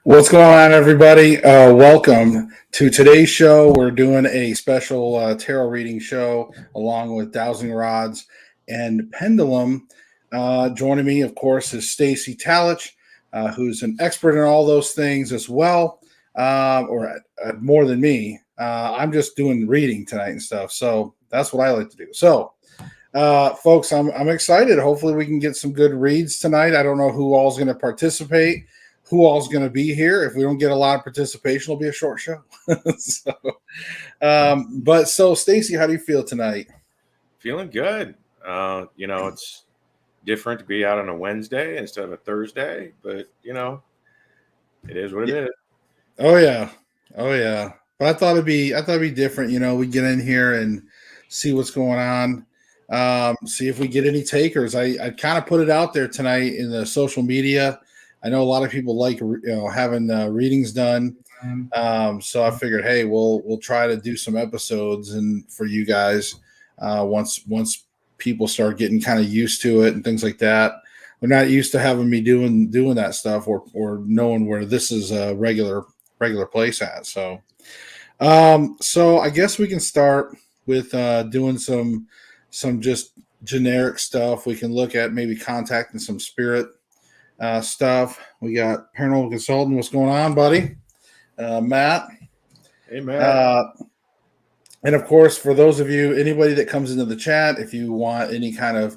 What's going on, everybody? Welcome to today's show. We're doing a special tarot reading show along with Dowsing Rods and Pendulum. Joining me, of course, is Stacy Talich, who's an expert in all those things as well, or more than me. I'm just doing reading tonight and stuff, so that's what I like to do. So, folks, I'm excited. Hopefully, we can get some good reads tonight. I don't know who all's going to participate, who all's going to be here. If we don't get a lot of participation, it'll be a short show. So Stacy, how do you feel tonight? Feeling good. It's different to be out on a Wednesday instead of a Thursday, but it is what it is. Oh yeah. But I thought it'd be different. We get in here and see what's going on. See if we get any takers. I kind of put it out there tonight in the social media. I know a lot of people like having readings done, so I figured, hey, we'll try to do some episodes and for you guys once people start getting kind of used to it and things like that. They're not used to having me doing that stuff or knowing where this is a regular place at. So I guess we can start with doing some just generic stuff. We can look at maybe contacting some spirit stuff. We got paranormal consultant. What's going on, buddy? Matt. Hey, Matt. And of course, for those of you, anybody that comes into the chat, if you want any kind of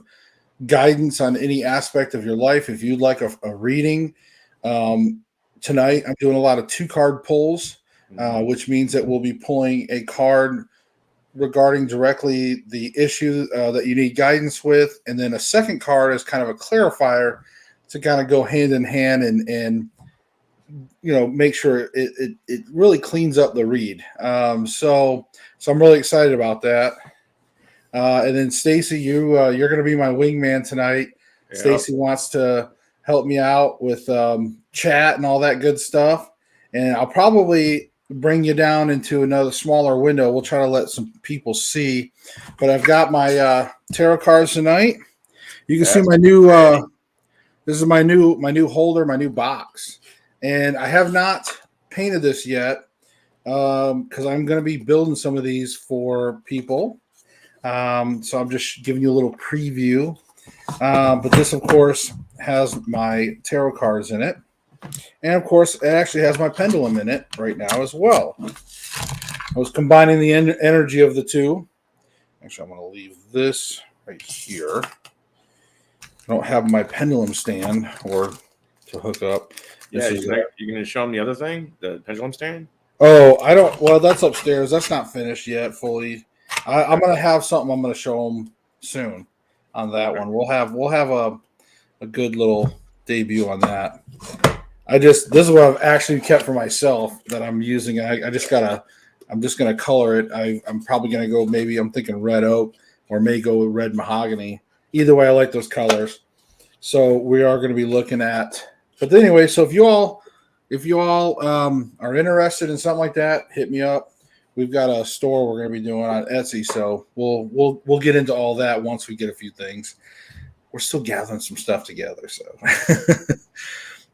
guidance on any aspect of your life, if you'd like a reading, tonight I'm doing a lot of 2-card pulls, which means that we'll be pulling a card regarding directly the issue that you need guidance with, and then a second card is kind of a clarifier to kind of go hand in hand and make sure it really cleans up the read. So I'm really excited about that. And then Stacy, you're going to be my wingman tonight. Yep. Stacy wants to help me out with chat and all that good stuff, and I'll probably bring you down into another smaller window. We'll try to let some people see, but I've got my tarot cards tonight. You can see my new. This is my new holder, my new box, and I have not painted this yet because I'm going to be building some of these for people. So I'm just giving you a little preview. But this, of course, has my tarot cards in it, and of course, it actually has my pendulum in it right now as well. I was combining the energy of the two. Actually, I'm going to leave this right here. I don't have my pendulum stand or to hook up. You're going to show them the other thing, the pendulum stand? Oh, I don't. Well, that's upstairs. That's not finished yet fully. I'm going to have something I'm going to show them soon on that one. We'll have a good little debut on that. This is what I've actually kept for myself that I'm using. I'm just going to color it. I'm probably going to go, maybe I'm thinking red oak or may go with red mahogany. Either way, I like those colors. So we are going to be looking at. But anyway, so if you all are interested in something like that, hit me up. We've got a store we're going to be doing on Etsy, so we'll get into all that once we get a few things. We're still gathering some stuff together. So,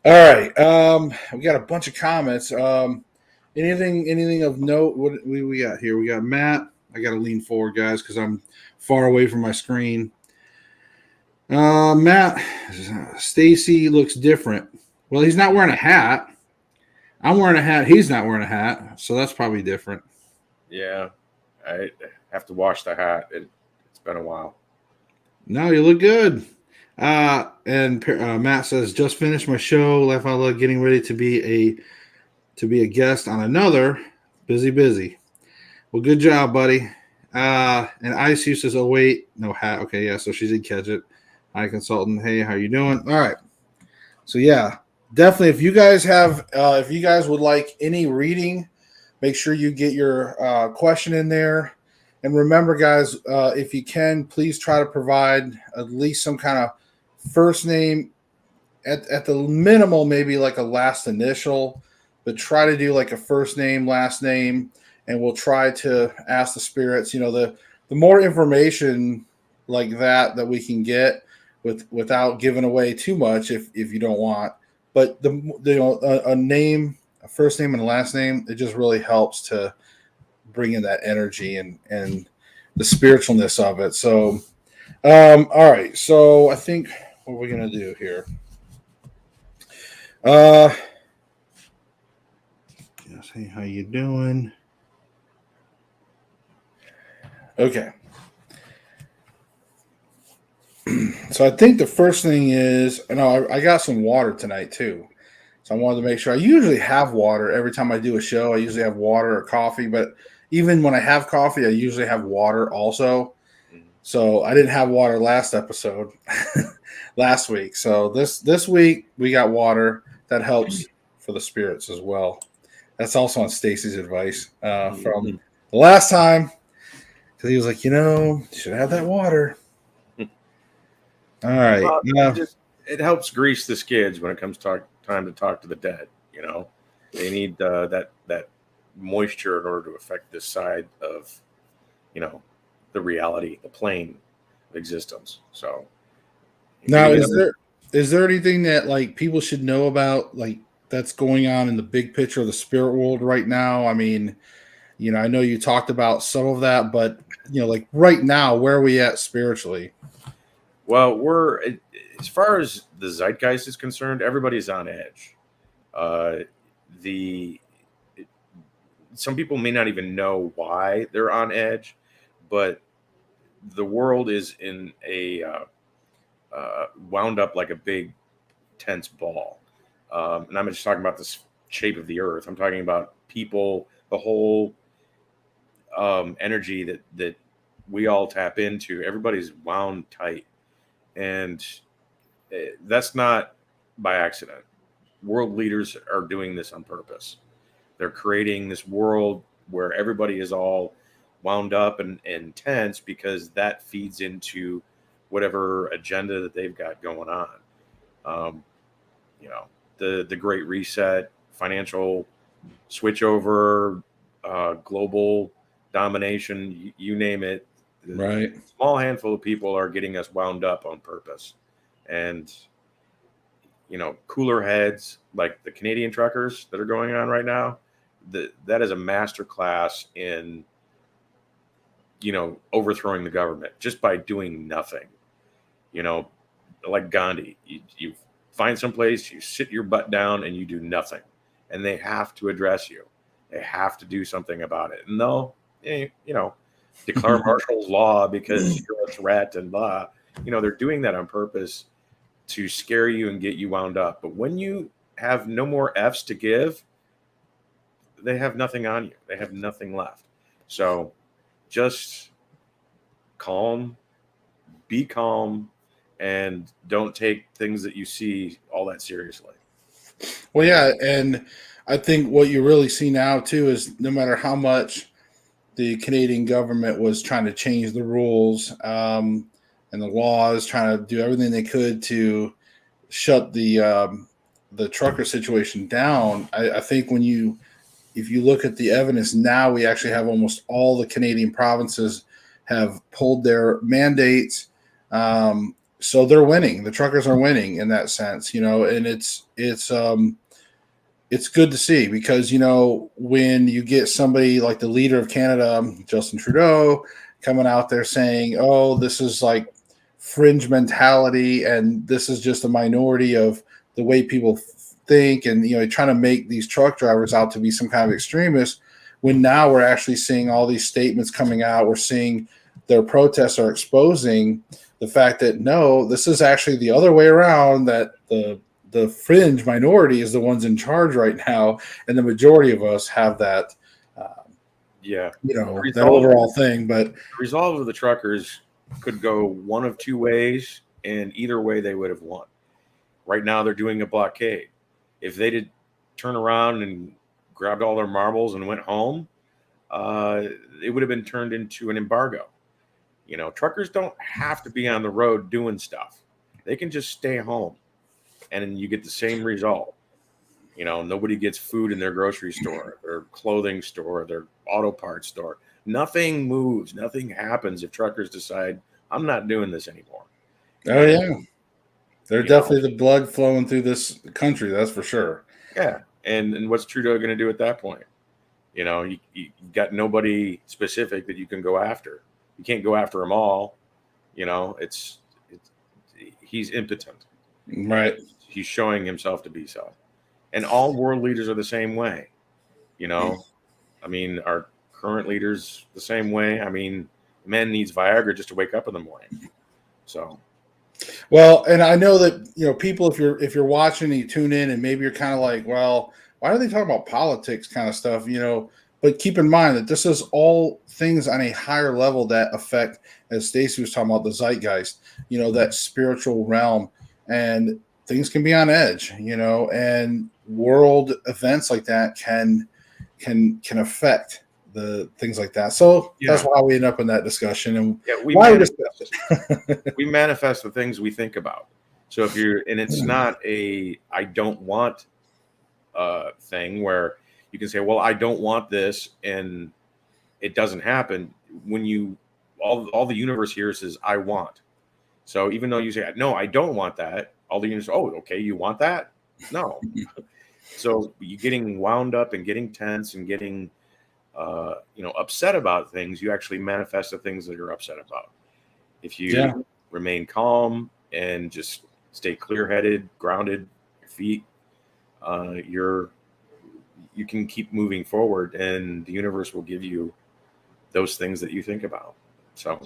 all right, we got a bunch of comments. Anything of note? What we got here? We got Matt. I got to lean forward, guys, because I'm far away from my screen. Matt, Stacy looks different. Well, he's not wearing a hat. I'm wearing a hat. He's not wearing a hat, so that's probably different. Yeah, I have to wash the hat. It's been a while. No, you look good. And Matt says, just finished my show. Laugh Out Loud, getting ready to be a guest on another. Busy. Well, good job, buddy. And ICU says, oh wait, no hat. Okay, yeah, so she did catch it. Hi, consultant. Hey, how you doing? All right. So yeah, definitely. If you guys would like any reading, make sure you get your question in there. And remember, guys, if you can, please try to provide at least some kind of first name, at the minimal, maybe like a last initial, but try to do like a first name, last name, and we'll try to ask the spirits. The more information like that we can get without giving away too much, if you don't want, but a name, a first name and a last name, it just really helps to bring in that energy and the spiritualness of it. So, all right. So I think what we're gonna do here. Uh, yes, hey, how you doing? Okay. So I think the first thing is, I got some water tonight too. So I wanted to make sure. I usually have water every time I do a show. I usually have water or coffee, but even when I have coffee, I usually have water also. Mhm. So I didn't have water last episode, last week. So this week we got water that helps for the spirits as well. That's also on Stacy's advice from the last time because he was like, you should have that water. All right. Well, Yeah. it helps grease the skids when it comes time to talk to the dead. They need that moisture in order to affect this side of you know the reality, the plane of existence. So Now, giving is there anything that like people should know about like that's going on in the big picture of the spirit world right now? I mean, I know you talked about some of that, but like right now, where are we at spiritually? well, as far as the zeitgeist is concerned, everybody's on edge. Uh, the Some people may not even know why they're on edge, but the world is in a wound up like a big tense ball. And I'm just talking about the shape of the earth. I'm talking about people, the whole energy that we all tap into. Everybody's wound tight, and that's not by accident. World leaders are doing this on purpose. They're creating this world where everybody is all wound up and tense because that feeds into whatever agenda that they've got going on. Um, the Great Reset, financial switchover, global domination, you name it. The Right. small handful of people are getting us wound up on purpose, and cooler heads like the Canadian truckers that are going on right now. That is a master class in overthrowing the government just by doing nothing. You know, like Gandhi, you find some place, you sit your butt down, and you do nothing, and they have to address you. They have to do something about it, and they'll declare martial law because you're a threat and blah. They're doing that on purpose to scare you and get you wound up. But when you have no more F's to give, they have nothing on you. They have nothing left. So just calm, be calm, and don't take things that you see all that seriously. Well, yeah, and I think what you really see now too is no matter how much the Canadian government was trying to change the rules and the laws, trying to do everything they could to shut the trucker situation down. I think if you look at the evidence now, we actually have almost all the Canadian provinces have pulled their mandates. So they're winning. The truckers are winning in that sense, and it's good to see because when you get somebody like the leader of Canada, Justin Trudeau, coming out there saying, "Oh, this is like fringe mentality, and this is just a minority of the way people think," and trying to make these truck drivers out to be some kind of extremists. When now we're actually seeing all these statements coming out, we're seeing their protests are exposing the fact that no, this is actually the other way around. That the fringe minority is the ones in charge right now, and the majority of us have that, Yeah. that overall thing. But The resolve of the truckers could go one of two ways, and either way they would have won. Right now they're doing a blockade. If they did turn around and grabbed all their marbles and went home, it would have been turned into an embargo. Truckers don't have to be on the road doing stuff. They can just stay home, and you get the same result. Nobody gets food in their grocery store, their clothing store, their auto parts store. Nothing moves. Nothing happens if truckers decide, I'm not doing this anymore. oh And yeah, They're definitely the blood flowing through this country. That's for sure. Yeah. And what's Trudeau going to do at that point? You got nobody specific that you can go after. You can't go after them all. It's he's impotent. Right. He's showing himself to be so. And all world leaders are the same way. I mean, our current leaders the same way. I mean, men needs Viagra just to wake up in the morning. So, well, and I know that people, if you're watching and you tune in, and maybe you're kind of like, well, why are they talking about politics kind of stuff? But keep in mind that this is all things on a higher level that affect, as Stacey was talking about, the zeitgeist. That spiritual realm, and things can be on edge. And world events like that can affect the things like that. So that's why we end up in that discussion, and we manifest the things we think about. So and it's not a I don't want thing where you can say, well, I don't want this, and it doesn't happen. When all the universe hears is I want. So even though you say, no, I don't want that, all the universe, oh, okay, you want that? No. So you getting wound up and getting tense and getting upset about things, you actually manifest the things that you're upset about. If you remain calm and just stay clear-headed, grounded, your feet, you can keep moving forward, and the universe will give you those things that you think about. So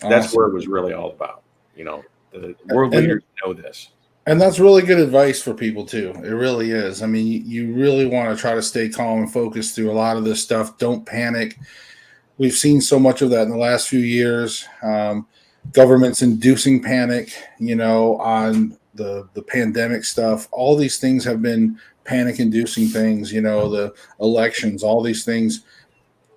that's where it was really all about. The world leaders know this. And that's really good advice for people too. It really is. I mean, you really want to try to stay calm and focused through a lot of this stuff. Don't panic. We've seen so much of that in the last few years. Governments inducing panic, on the pandemic stuff. All these things have been panic-inducing things. The elections, all these things.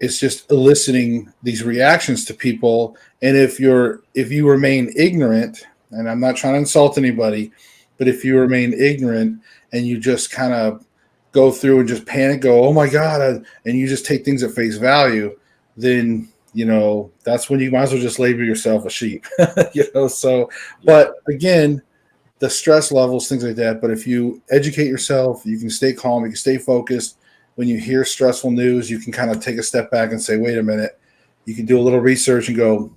It's just eliciting these reactions to people. And if you remain ignorant, and I'm not trying to insult anybody, but if you remain ignorant and you just kind of go through and just panic, go, oh my God, and you just take things at face value, then, that's when you might as well just label yourself a sheep, So, but again, the stress levels, things like that. But if you educate yourself, you can stay calm, you can stay focused. When you hear stressful news, you can kind of take a step back and say, wait a minute. You can do a little research and go,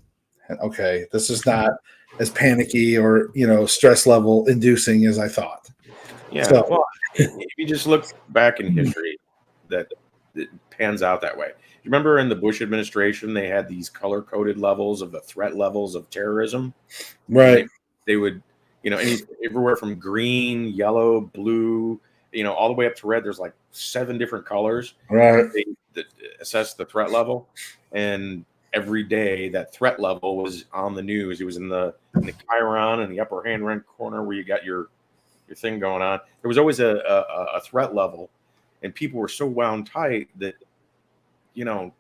okay, this is not as panicky or, stress level inducing as I thought. Yeah. So, well, if you just look back in history, that it pans out that way. You remember in the Bush administration, they had these color-coded levels of the threat levels of terrorism. Right. They would, everywhere from green, yellow, blue, all the way up to red. There's like 7 different colors. Right. They assess the threat level, and every day that threat level was on the news. It was in the Chiron in the upper hand right corner where you got your thing going on. There was always a threat level, and people were so wound tight that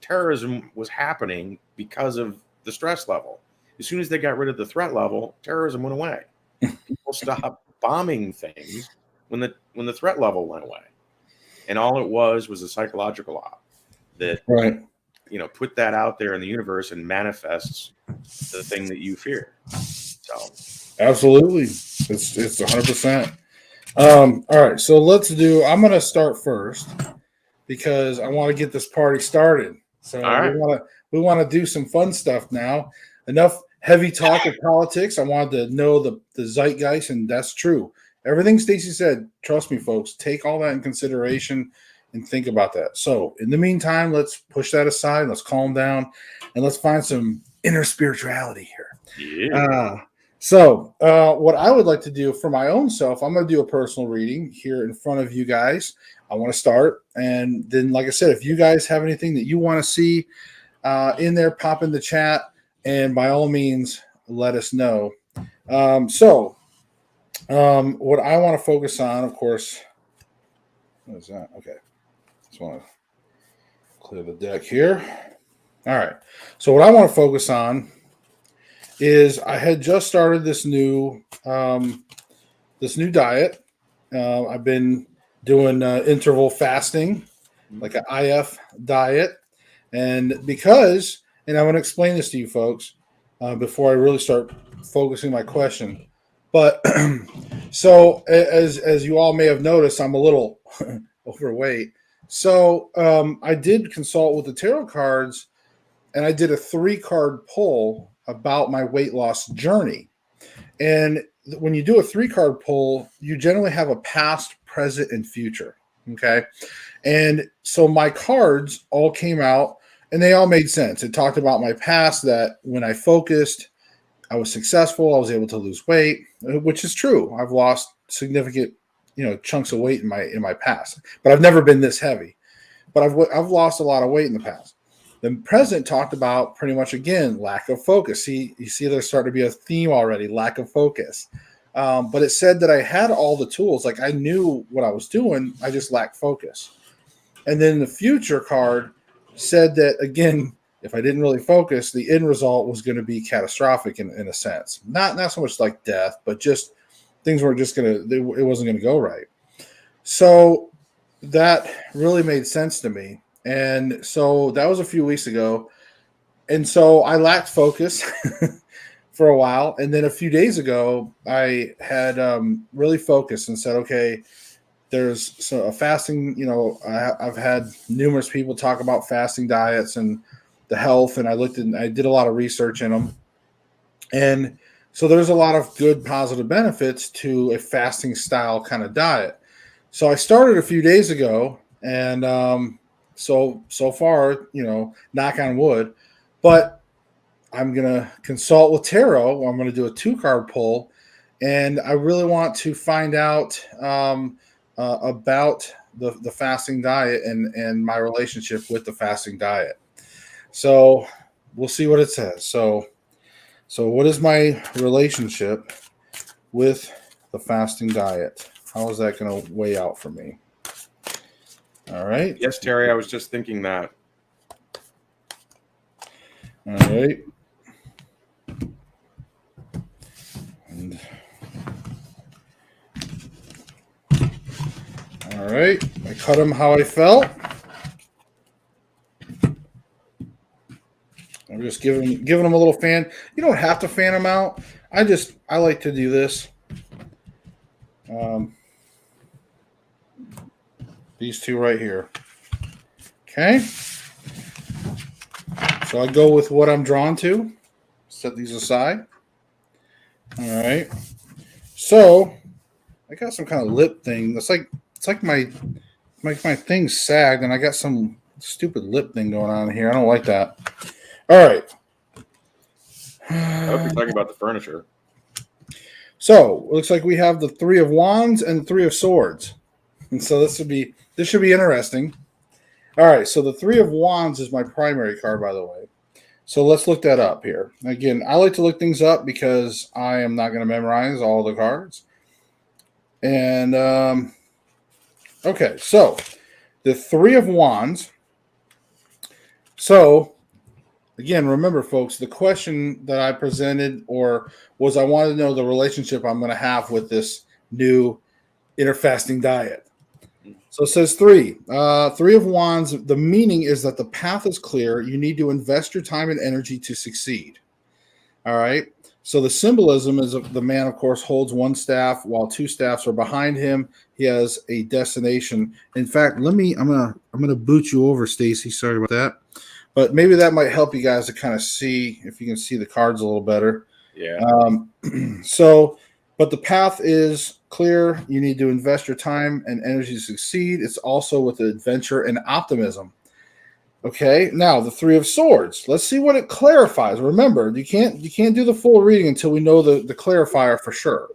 terrorism was happening because of the stress level. As soon as they got rid of the threat level, terrorism went away. People stopped bombing things when the threat level went away, and all it was a psychological op that put that out there in the universe and manifests the thing that you fear. So absolutely, it's 100%. All right, so I'm going to start first because I want to get this party started. So we want to do some fun stuff now. Enough heavy talk of politics. I wanted to know the zeitgeist, and that's true. Everything Stacey said, trust me, folks, take all that in consideration and think about that. So in the meantime, let's push that aside. Let's calm down, and let's find some inner spirituality here. Yeah. So what I would like to do for my own self, I'm going to do a personal reading here in front of you guys. I want to start. And then, like I said, if you guys have anything that you want to see in there, pop in the chat. And by all means, let us know. What I want to focus on, of course, what is that? Okay. Just want to clear the deck here. All right. So what I want to focus on is I had just started this new diet. I've been doing interval fasting, like an IF diet. And I'm going to explain this to you folks before I really start focusing my question. But so as you all may have noticed, I'm a little overweight. So I did consult with the tarot cards, and I did a 3-card pull about my weight loss journey. And when you do a 3-card pull, you generally have a past, present, and future. Okay. And so my cards all came out and they all made sense. It talked about my past, that when I focused, I was successful. I was able to lose weight, which is true. I've lost significant, chunks of weight in my past, but I've never been this heavy. But I've lost a lot of weight in the past. The present talked about pretty much, again, lack of focus. See, you see, there's starting to be a theme already: lack of focus. But it said that I had all the tools, like I knew what I was doing. I just lacked focus. And then the future card said that, again, if I didn't really focus, the end result was going to be catastrophic in a sense. Not so much like death, but just things were just it wasn't going to go right. So that really made sense to me. And so that was a few weeks ago. And so I lacked focus for a while. And then a few days ago, I had really focused and said, okay, there's a fasting, I've had numerous people talk about fasting diets and the health, and I did a lot of research in them. And so there's a lot of good positive benefits to a fasting style kind of diet. So I started a few days ago, and so far, knock on wood, but I'm going to consult with tarot. I'm going to do a 2-card pull, and I really want to find out about the fasting diet and my relationship with the fasting diet. So we'll see what it says. So what is my relationship with the fasting diet? How is that going to weigh out for me? All right. Yes, Terry, I was just thinking that. All right. And all right. I cut them how I felt. I'm just giving them a little fan. You don't have to fan them out. I like to do this. These two right here. Okay. So I go with what I'm drawn to. Set these aside. All right. So I got some kind of lip thing. It's like my thing sagged, and I got some stupid lip thing going on here. I don't like that. All right. I hope you're talking about the furniture. So it looks like we have the 3 of Wands and the 3 of Swords. And so this should be interesting. All right. So the 3 of Wands is my primary card, by the way. So let's look that up here. Again, I like to look things up because I am not going to memorize all the cards. And okay, so the 3 of Wands. So again, remember, folks, the question that I presented was I wanted to know the relationship I'm going to have with this new interfasting diet. So it says 3 of Wands. The meaning is that the path is clear. You need to invest your time and energy to succeed. All right. So the symbolism is the man, of course, holds one staff while 2 staffs are behind him. He has a destination. In fact, I'm gonna boot you over, Stacy. Sorry about that. But maybe that might help you guys to kind of see if you can see the cards a little better. Yeah. But the path is clear. You need to invest your time and energy to succeed. It's also with adventure and optimism. Okay, now the 3 of Swords. Let's see what it clarifies. Remember, you can't do the full reading until we know the clarifier for sure.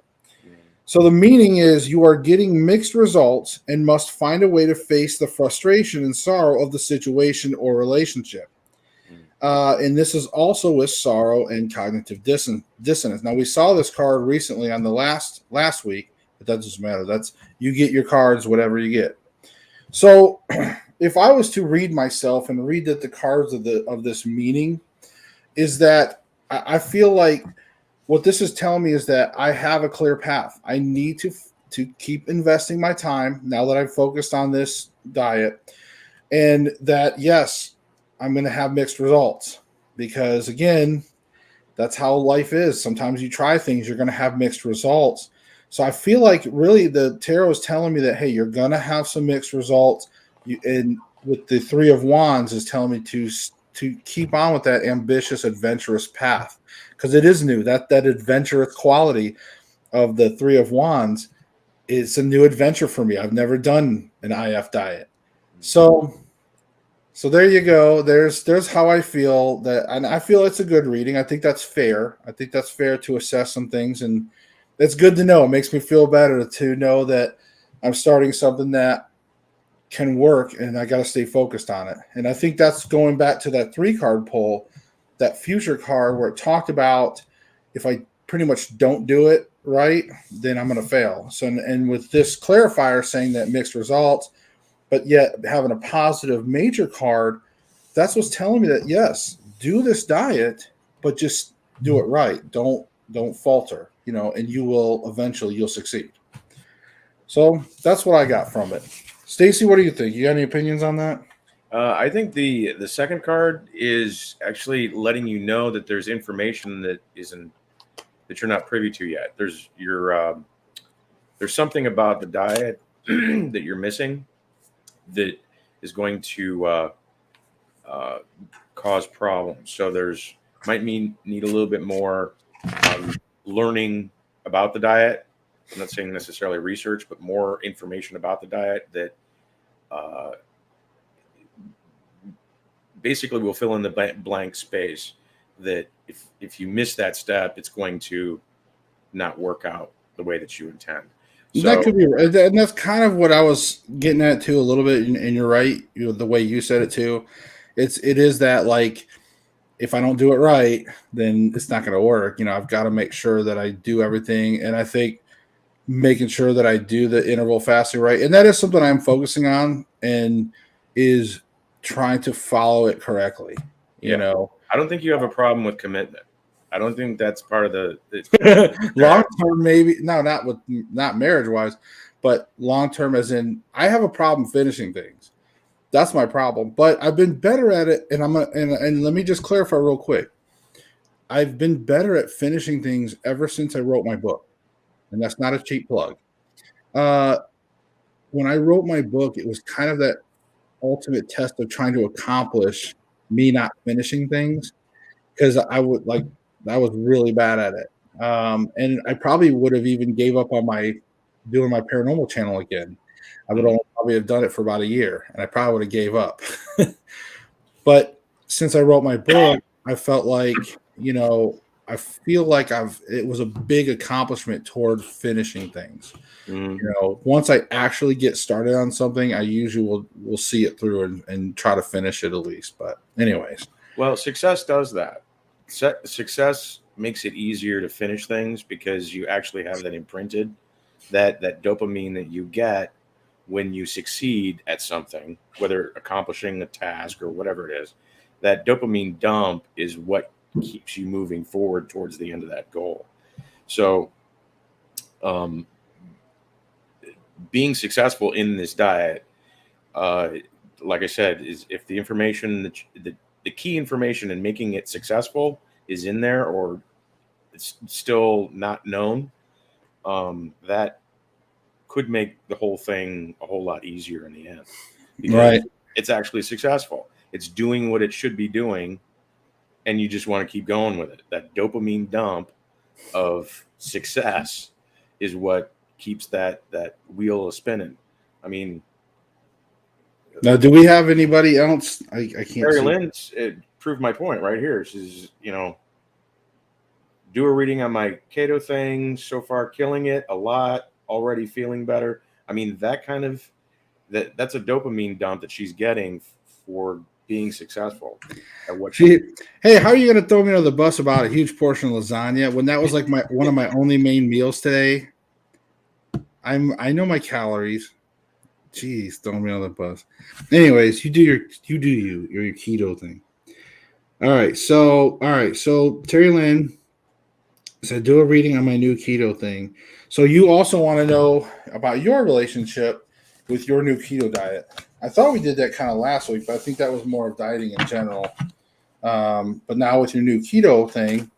So the meaning is you are getting mixed results and must find a way to face the frustration and sorrow of the situation or relationship. And this is also with sorrow and cognitive dissonance. Now, we saw this card recently on the last week, but that doesn't matter. That's you get your cards, whatever you get. So if I was to read myself and read that the cards of this meaning is that I feel like what this is telling me is that I have a clear path. I need to keep investing my time now that I've focused on this diet, and that, yes, I'm going to have mixed results because, again, That's how life is. Sometimes you try things, you're going to have mixed results. So I feel like really the tarot is telling me that, hey, you're going to have some mixed results. And with the Three of Wands is telling me to keep on with that ambitious, adventurous path, because it is new. That adventurous quality of the Three of Wands, it's a new adventure for me. I've never done an IF diet. So there you go. There's how I feel that, and I feel it's a good reading. I think that's fair. I think that's fair to assess some things, and it's good to know. It makes me feel better to know that I'm starting something that can work, and I got to stay focused on it. And I think that's going back to that 3-card pull, that future card where it talked about if I pretty much don't do it right, then I'm going to fail. So, and with this clarifier saying that mixed results, but yet having a positive major card, that's what's telling me that, yes, do this diet, but just do it right. Don't falter, and you'll succeed. So that's what I got from it. Stacy, what do you think? You got any opinions on that? I think the second card is actually letting you know that there's information that you're not privy to yet. There's something about the diet that you're missing that is going to cause problems. So might need a little bit more learning about the diet. I'm not saying necessarily research, but more information about the diet that basically will fill in the blank space. That if you miss that step, it's going to not work out the way that you intend. So, that could be, and that's kind of what I was getting at too a little bit. And you're right, the way you said it too. It is that, like, if I don't do it right, then it's not going to work. I've got to make sure that I do everything, and I think making sure that I do the interval fasting right, and that is something I'm focusing on, and is trying to follow it correctly. I don't think you have a problem with commitment. I don't think that's part of the long term. Maybe not marriage wise, but long term, as in I have a problem finishing things. That's my problem. But I've been better at it, and and let me just clarify real quick. I've been better at finishing things ever since I wrote my book, and that's not a cheap plug. When I wrote my book, it was kind of that ultimate test of trying to accomplish me not finishing things, because I was really bad at it. And I probably would have even gave up on doing my paranormal channel again. I would only probably have done it for about a year, and I probably would have gave up. But since I wrote my book, I felt like, I feel like it was a big accomplishment toward finishing things. Once I actually get started on something, I usually will see it through and try to finish it at least. But anyways. Well, success does that. Success makes it easier to finish things because you actually have that imprinted, that dopamine that you get when you succeed at something, whether accomplishing a task or whatever it is. That dopamine dump is what keeps you moving forward towards the end of that goal. So, being successful in this diet, like I said, is if the information the key information in making it successful is in there, or it's still not known, that could make the whole thing a whole lot easier in the end, because it's actually successful. It's doing what it should be doing, and you just want to keep going with it. That dopamine dump of success is what keeps that wheel spinning. I mean, now, do we have anybody else? I can't. Mary Lynn's proved my point right here. She's, do a reading on my keto thing. So far, killing it a lot. Already feeling better. I mean, that kind of that's a dopamine dump that she's getting for being successcul at what hey, how are you going to throw me under the bus about a huge portion of lasagna when that was like one of my only main meals today? I know my calories. Jeez, throwing me on the bus. Anyways, you do your keto thing. All right, so Terry Lynn said, do a reading on my new keto thing. So you also want to know about your relationship with your new keto diet. I thought we did that kind of last week, but I think that was more of dieting in general. But now with your new keto thing,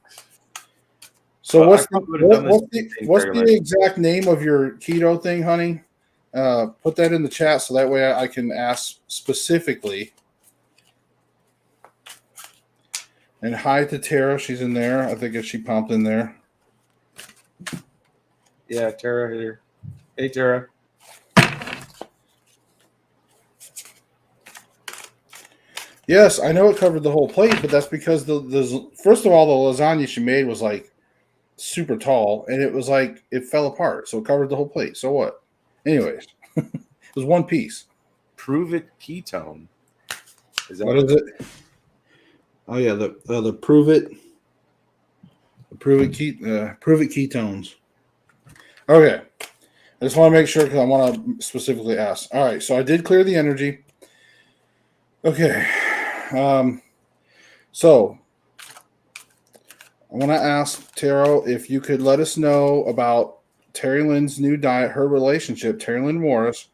So Well, I what's the probably would have done the what's same the thing, what's Carolyn. the exact name of your keto thing, honey? Put that in the chat so that way I can ask specifically. And hi to Tara, she's in there. I think she popped in there. Yeah, Tara here. Hey, Tara. Yes, I know it covered the whole plate, but that's because the first of all, the lasagna she made was like super tall, and it was like it fell apart, so it covered the whole plate. So what? Anyways, it was one piece. Prove it ketone. Is that What is it? Oh yeah, the prove it ketones. Okay, I just want to make sure because I want to specifically ask. All right, so I did clear the energy. Okay, so I want to ask Taro if you could let us know about Terry Lynn's new diet, her relationship, Terry Lynn Morris,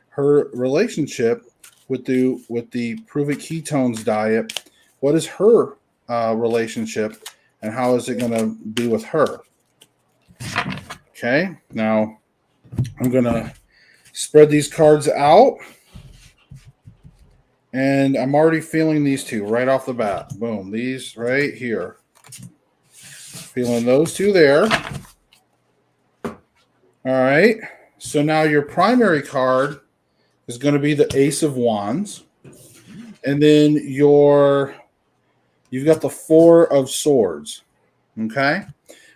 her relationship with the Prove It Ketones diet. What is her relationship, and how is it going to be with her? Okay, now I'm going to spread these cards out, and I'm already feeling these two right off the bat. Boom, these right here. Feeling those two there. All right. So now your primary card is going to be the Ace of Wands. And then you've got the Four of Swords. Okay.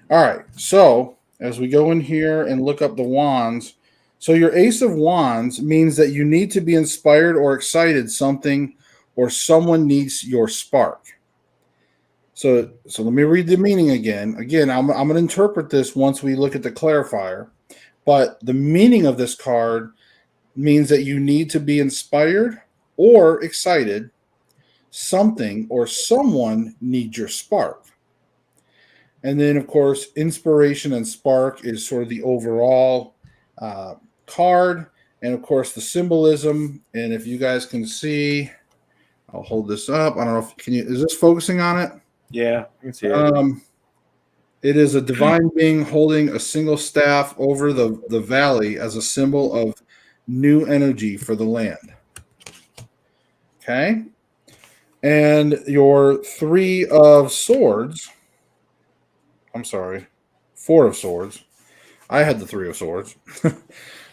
All right. So as we go in here and look up the wands, so your Ace of Wands means that you need to be inspired or excited something or someone needs your spark. So let me read the meaning again. Again, I'm going to interpret this once we look at the clarifier. But the meaning of this card means that you need to be inspired or excited. Something or someone needs your spark. And then, of course, inspiration and spark is sort of the overall card. And, of course, the symbolism. And if you guys can see, I'll hold this up. I don't know if is this focusing on it? Yeah, I can see it. It is a divine being holding a single staff over the valley as a symbol of new energy for the land. Okay. And your Three of Swords, I'm sorry, Four of Swords. I had the Three of Swords.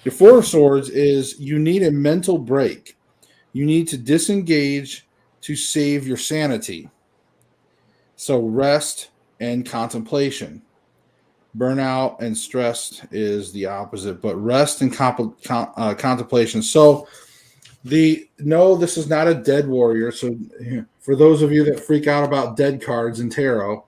Your Four of Swords is you need a mental break. You need to disengage to save your sanity. So rest and contemplation. Burnout and stress is the opposite, but rest and contemplation. So this is not a dead warrior. So for those of you that freak out about dead cards in tarot,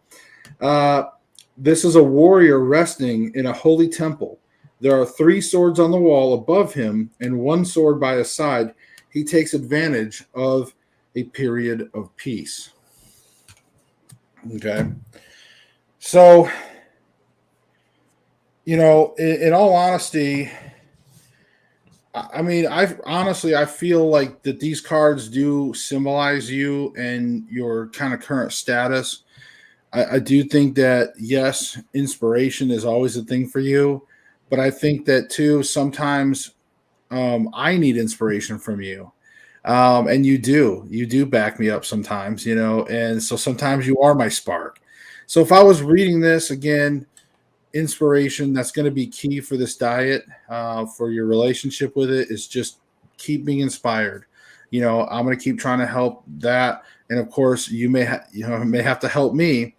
this is a warrior resting in a holy temple. There are 3 swords on the wall above him and 1 sword by his side. He takes advantage of a period of peace. Okay. So, in all honesty, I mean, I feel like that these cards do symbolize you and your kind of current status. I do think that, yes, inspiration is always a thing for you, but I think that too, sometimes I need inspiration from you. And you do back me up sometimes, and so sometimes you are my spark. So if I was reading this again, inspiration that's going to be key for this diet, for your relationship with it, is just keep being inspired. I'm going to keep trying to help that, and of course you may have to help me.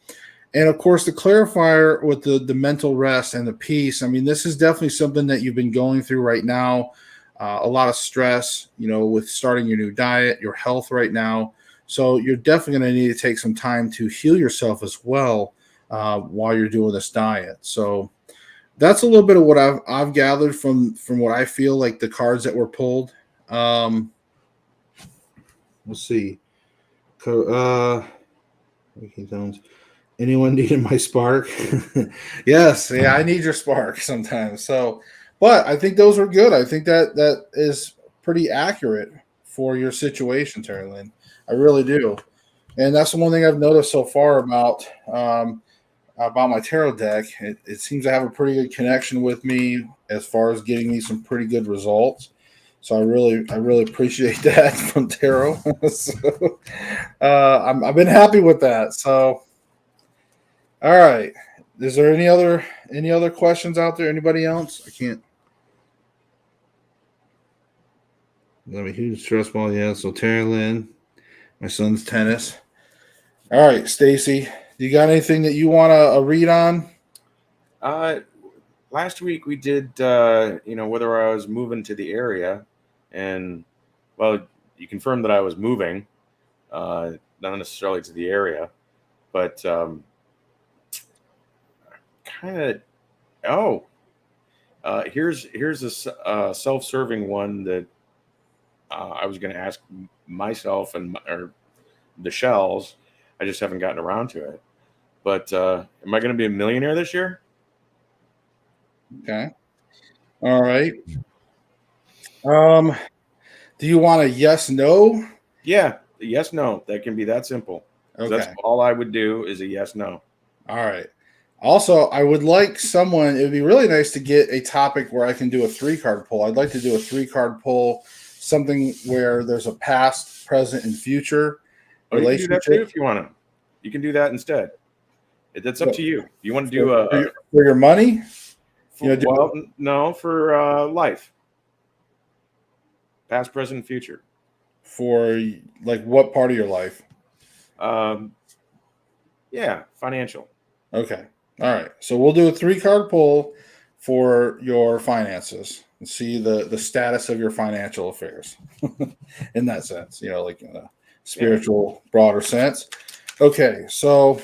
And of course the clarifier with the mental rest and the peace, I mean, this is definitely something that you've been going through right now. A lot of stress, with starting your new diet, your health right now. So you're definitely going to need to take some time to heal yourself as well, while you're doing this diet. So that's a little bit of what I've gathered from what I feel like the cards that were pulled. Let's see. Anyone needing my spark? Yes, yeah, I need your spark sometimes. So, but I think those are good. I think that is pretty accurate for your situation, Terry Lynn. I really do. And that's the one thing I've noticed so far about about my tarot deck. It seems to have a pretty good connection with me as far as getting me some pretty good results. So I really appreciate that from tarot. So, I've been happy with that. So, all right. Is there any other questions out there? Anybody else? I can't. Let me huge stress ball. Yeah. So Terry Lynn, my son's tennis. All right, Stacy. You got anything that you want to read on? Last week we did, whether I was moving to the area, and well, you confirmed that I was moving, not necessarily to the area, but kind of. Oh, here's a self-serving one that I was going to ask myself or the shells. I just haven't gotten around to it. But am I going to be a millionaire this year? Okay. All right. Do you want a yes, no? Yeah. Yes, no. That can be that simple. Okay. That's all I would do is a yes, no. All right. Also, I would like someone, it would be really nice to get a topic where I can do a 3-card pull. I'd like to do a 3-card pull, something where there's a past, present, and future relationship. You can do that too if you want to. You can do that instead. That's up to you. You want to do for your money? No, for life. Past, present, future. For like what part of your life? Yeah, financial. Okay. All right. So we'll do a 3-card pull for your finances and see the status of your financial affairs in that sense, like in a spiritual, broader sense. Okay. So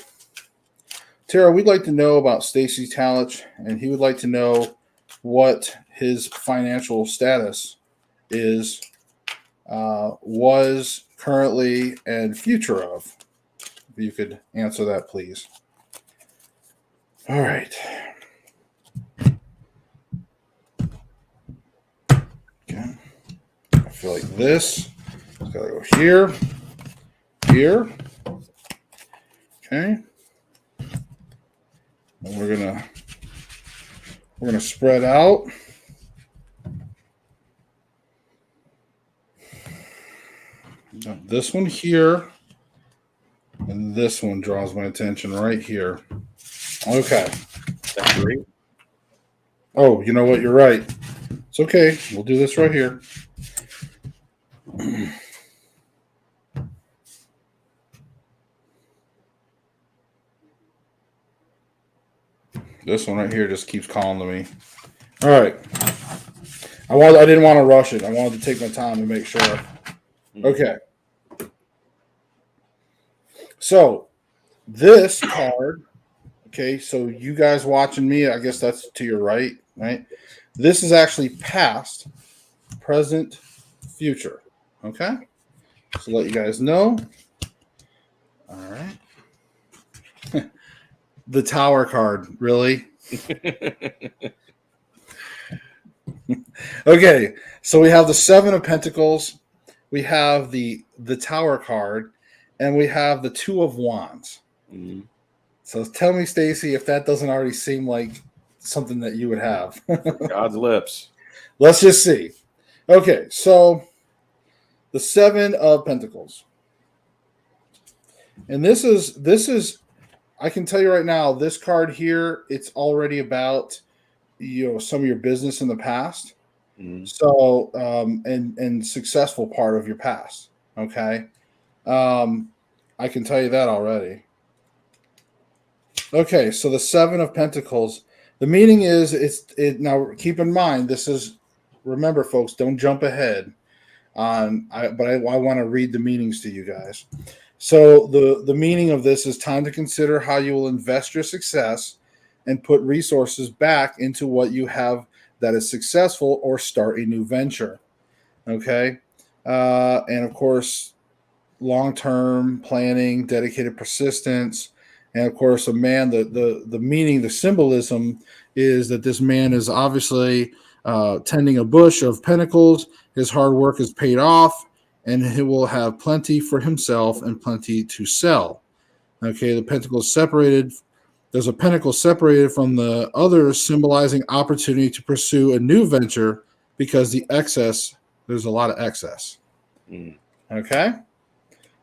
Tara, we'd like to know about Stacy Talich, and he would like to know what his financial status is, was, currently, and future of. If you could answer that, please. All right. Okay. I feel like this. It's got to go here, here. Okay. And we're gonna spread out. This one here, and this one draws my attention right here. Okay. That's great. Oh, you know what? You're right. It's okay. We'll do this right here. This one right here just keeps calling to me. All right. I didn't want to rush it. I wanted to take my time to make sure. Okay. So this card, okay, so you guys watching me, I guess that's to your right? This is actually past, present, future. Okay? So let you guys know. All right. The Tower card, really? Okay, so we have the 7 of Pentacles, we have the Tower card, and we have the 2 of Wands. Mm-hmm. So tell me, Stacy, if that doesn't already seem like something that you would have. God's lips. Let's just see. Okay, so the 7 of Pentacles. And this is I can tell you right now, this card here, it's already about some of your business in the past. Mm-hmm. So and successful part of your past. Okay. I can tell you that already. Okay, so the 7 of Pentacles, the meaning is now keep in mind, remember folks, don't jump ahead but I want to read the meanings to you guys. So the meaning of this is time to consider how you will invest your success and put resources back into what you have that is successful or start a new venture. Okay. And of course, long-term planning, dedicated persistence, and of course, a man, the meaning, the symbolism is that this man is obviously tending a bush of pentacles. His hard work is paid off, and he will have plenty for himself and plenty to sell. Okay, the pentacles separated There's a pentacle separated from the others, symbolizing opportunity to pursue a new venture because there's a lot of excess. Mm. Okay.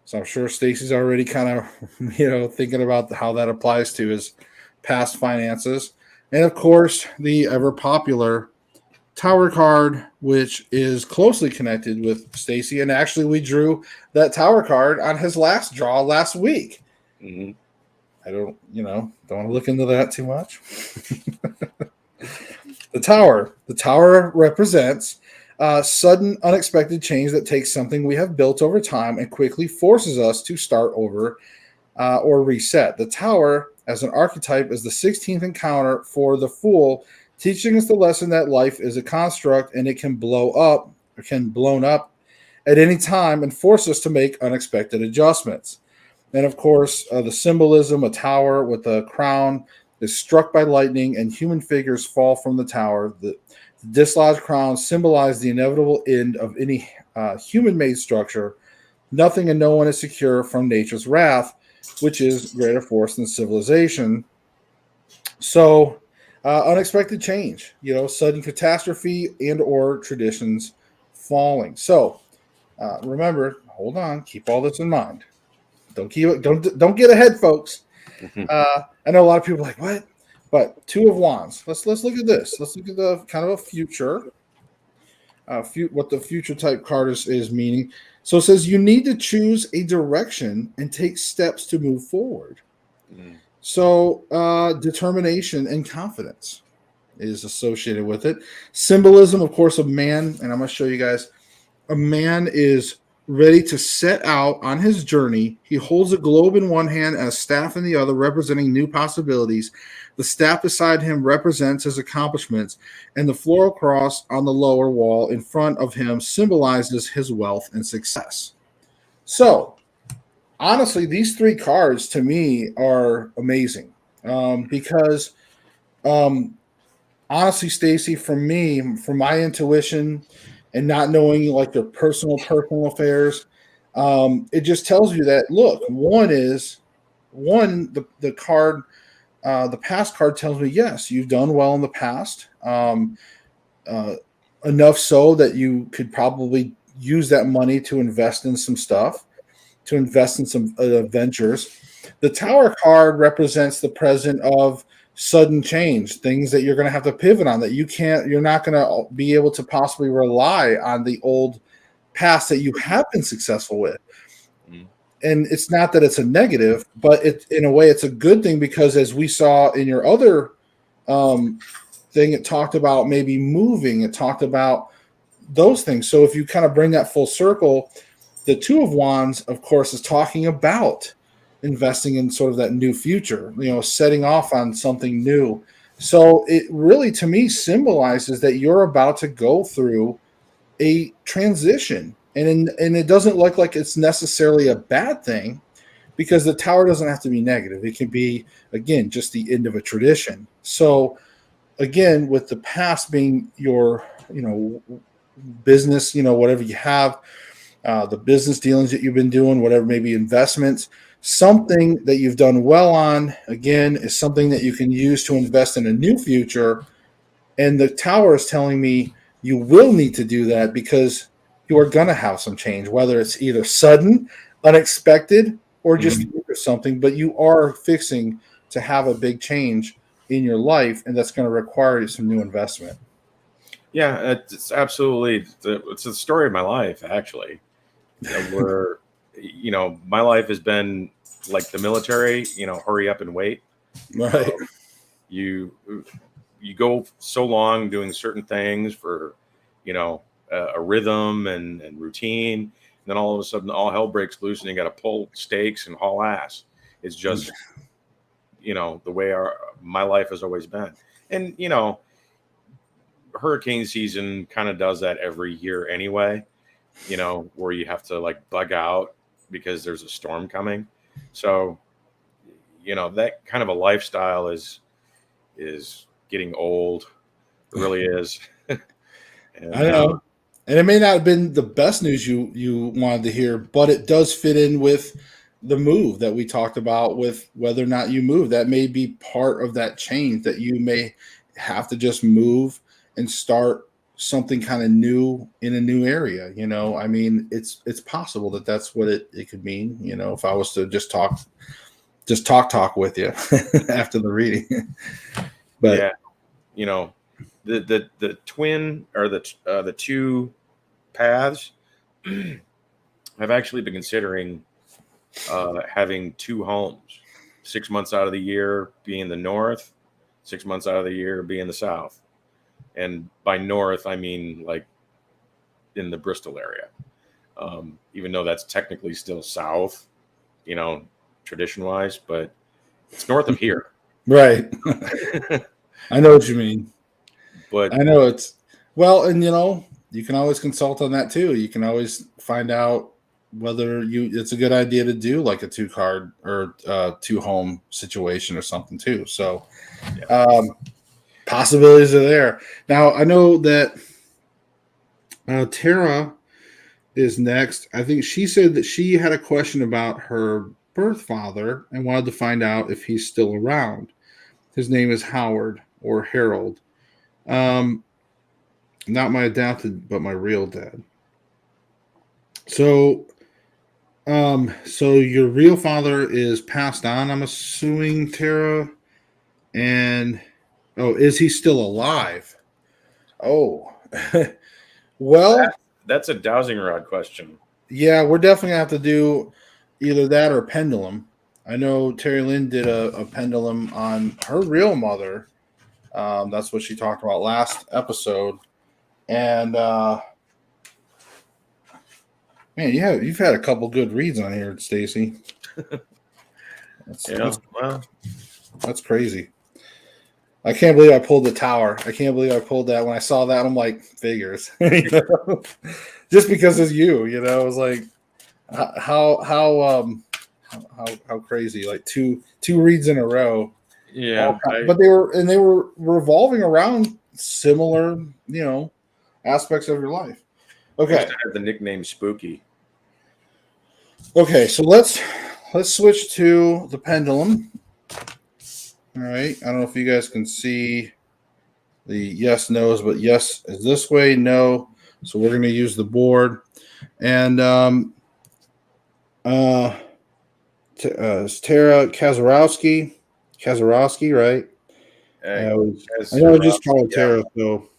So I'm sure Stacy's already kind of, thinking about how that applies to his past finances. And of course, the ever popular Tower card, which is closely connected with Stacy. And actually, we drew that Tower card on his last draw last week. Mm-hmm. I don't want to look into that too much. The Tower represents sudden, unexpected change that takes something we have built over time and quickly forces us to start over or reset. The Tower, as an archetype, is the 16th encounter for the Fool, teaching us the lesson that life is a construct and it can blown up at any time and force us to make unexpected adjustments. And of course, the symbolism, a tower with a crown is struck by lightning and human figures fall from the tower. The dislodged crown symbolizes the inevitable end of any human-made structure. Nothing and no one is secure from nature's wrath, which is greater force than civilization. So, unexpected change, sudden catastrophe and or traditions falling. So, remember, hold on, keep all this in mind. Don't get ahead, folks. I know a lot of people are like, what? But Two of Wands. Let's look at this. Let's look at the kind of a future. What the future type card is meaning. So it says you need to choose a direction and take steps to move forward. Mm. So determination and confidence is associated with it. Symbolism, of course, of man, and I'm going to show you guys. A man is ready to set out on his journey. He holds a globe in one hand and a staff in the other, representing new possibilities. The staff beside him represents his accomplishments, and the floral cross on the lower wall in front of him symbolizes his wealth and success. So, honestly, these three cards to me are amazing because, honestly, Stacy, for me, for my intuition, and not knowing like their personal affairs, it just tells you that look, the card, the past card tells me yes, you've done well in the past, enough so that you could probably use that money to invest in some stuff, to invest in some ventures. The Tower card represents the present of sudden change, things that you're going to have to pivot on, that you're not going to be able to possibly rely on the old past that you have been successful with. Mm. And it's not that it's a negative, but in a way it's a good thing, because as we saw in your other thing, it talked about maybe moving, it talked about those things. So if you kind of bring that full circle, the Two of Wands, of course, is talking about investing in sort of that new future, setting off on something new. So it really, to me, symbolizes that you're about to go through a transition. And it doesn't look like it's necessarily a bad thing, because the Tower doesn't have to be negative. It can be, again, just the end of a tradition. So again, with the past being your, business, whatever you have, the business dealings that you've been doing, whatever, maybe investments, something that you've done well on, again, is something that you can use to invest in a new future. And the Tower is telling me you will need to do that, because you are going to have some change, whether it's either sudden, unexpected, or just something, but you are fixing to have a big change in your life, and that's going to require some new investment. Yeah, it's absolutely, it's the story of my life, actually, where my life has been like the military, hurry up and wait. Right. You go so long doing certain things for, a rhythm and routine. And then all of a sudden all hell breaks loose and you got to pull stakes and haul ass. It's just, the way my life has always been. And, hurricane season kind of does that every year anyway, where you have to like bug out because there's a storm coming. So, that kind of a lifestyle is getting old. It really is. And, I know. And it may not have been the best news you wanted to hear, but it does fit in with the move that we talked about with whether or not you move. That may be part of that change, that you may have to just move and start something kind of new in a new area. I mean, it's possible that that's what it could mean. If I was to just talk with you after the reading. But Yeah, the twin, or the two paths. I've actually been considering having two homes, 6 months out of the year be in the north, 6 months out of the year be in the south. And by north, I mean like in the Bristol area. Even though that's technically still south, tradition wise, but it's north of here. right. I know what you mean. But I know it's well, and you can always consult on that too. You can always find out whether it's a good idea to do like a two card or two home situation or something too. So possibilities are there. Now I know that Tara is next. I think she said that she had a question about her birth father and wanted to find out if he's still around. His name is Howard or Harold. Not my adopted, but my real dad. So your real father is passed on, I'm assuming, Tara. And is he still alive? Oh, well, that's a dowsing rod question. yeah, we're definitely gonna have to do either that or pendulum. I know Terry Lynn did a pendulum on her real mother. That's what she talked about last episode. And man, you've had a couple good reads on here, Stacy. That's crazy. I can't believe I pulled the tower. I can't believe I pulled that. When I saw that, I'm like, figures. Just because it's you, it was like how crazy. Like two reads in a row. Yeah, but they were revolving around similar, aspects of your life. Okay. I have the nickname Spooky. Okay, so let's switch to the pendulum. All right. I don't know if you guys can see the yes, no's, but yes is this way, no. So we're going to use the board. And it's Tara Kazarowski, right? I know I just call it Tara. So,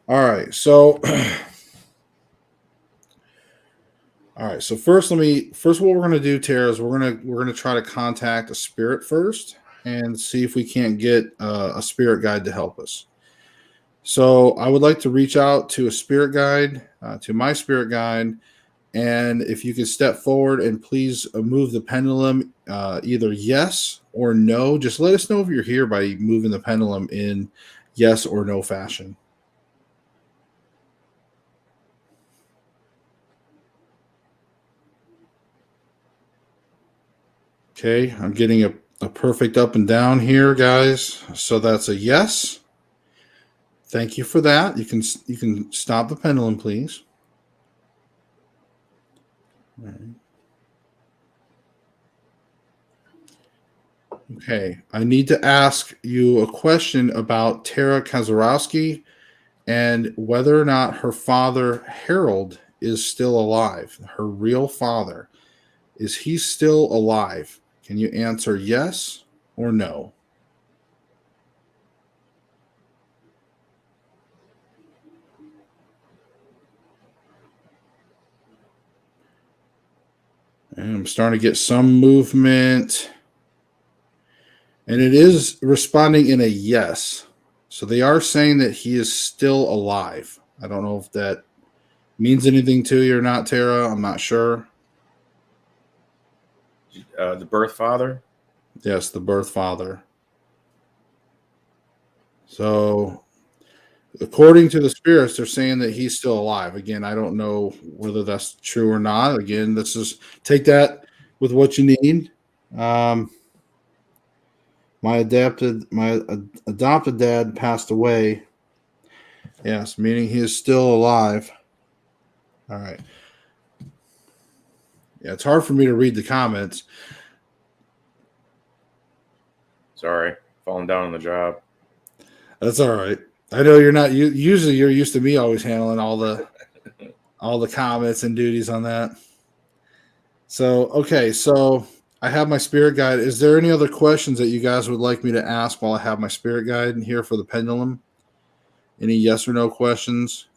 all right. So, all right. So first, what we're going to do, Tara, is we're going to try to contact a spirit first and see if we can't get a spirit guide to help us. So I would like to reach out to a spirit guide, to my spirit guide, and if you could step forward and please move the pendulum, either yes or no. Just let us know if you're here by moving the pendulum in yes or no fashion. Okay, I'm getting a perfect up and down here, guys. So that's a yes. Thank you for that. You can stop the pendulum, please. All right. Okay, I need to ask you a question about Tara Kazarowski and whether or not her father, Harold, is still alive. Her real father. Is he still alive? Can you answer yes or no? And I'm starting to get some movement. And it is responding in a yes. So they are saying that he is still alive. I don't know if that means anything to you or not, Tara. I'm not sure. The birth father? Yes, the birth father. So, according to the spirits, they're saying that he's still alive. Again, I don't know whether that's true or not. Again, this is take that with what you need. My adopted dad passed away. Yes, meaning he is still alive. All right. Yeah, it's hard for me to read the comments. Sorry, falling down on the job. That's all right. I know you're not. Usually, you're used to me always handling all the comments and duties on that. So okay, so I have my spirit guide. Is there any other questions that you guys would like me to ask while I have my spirit guide in here for the pendulum? Any yes or no questions?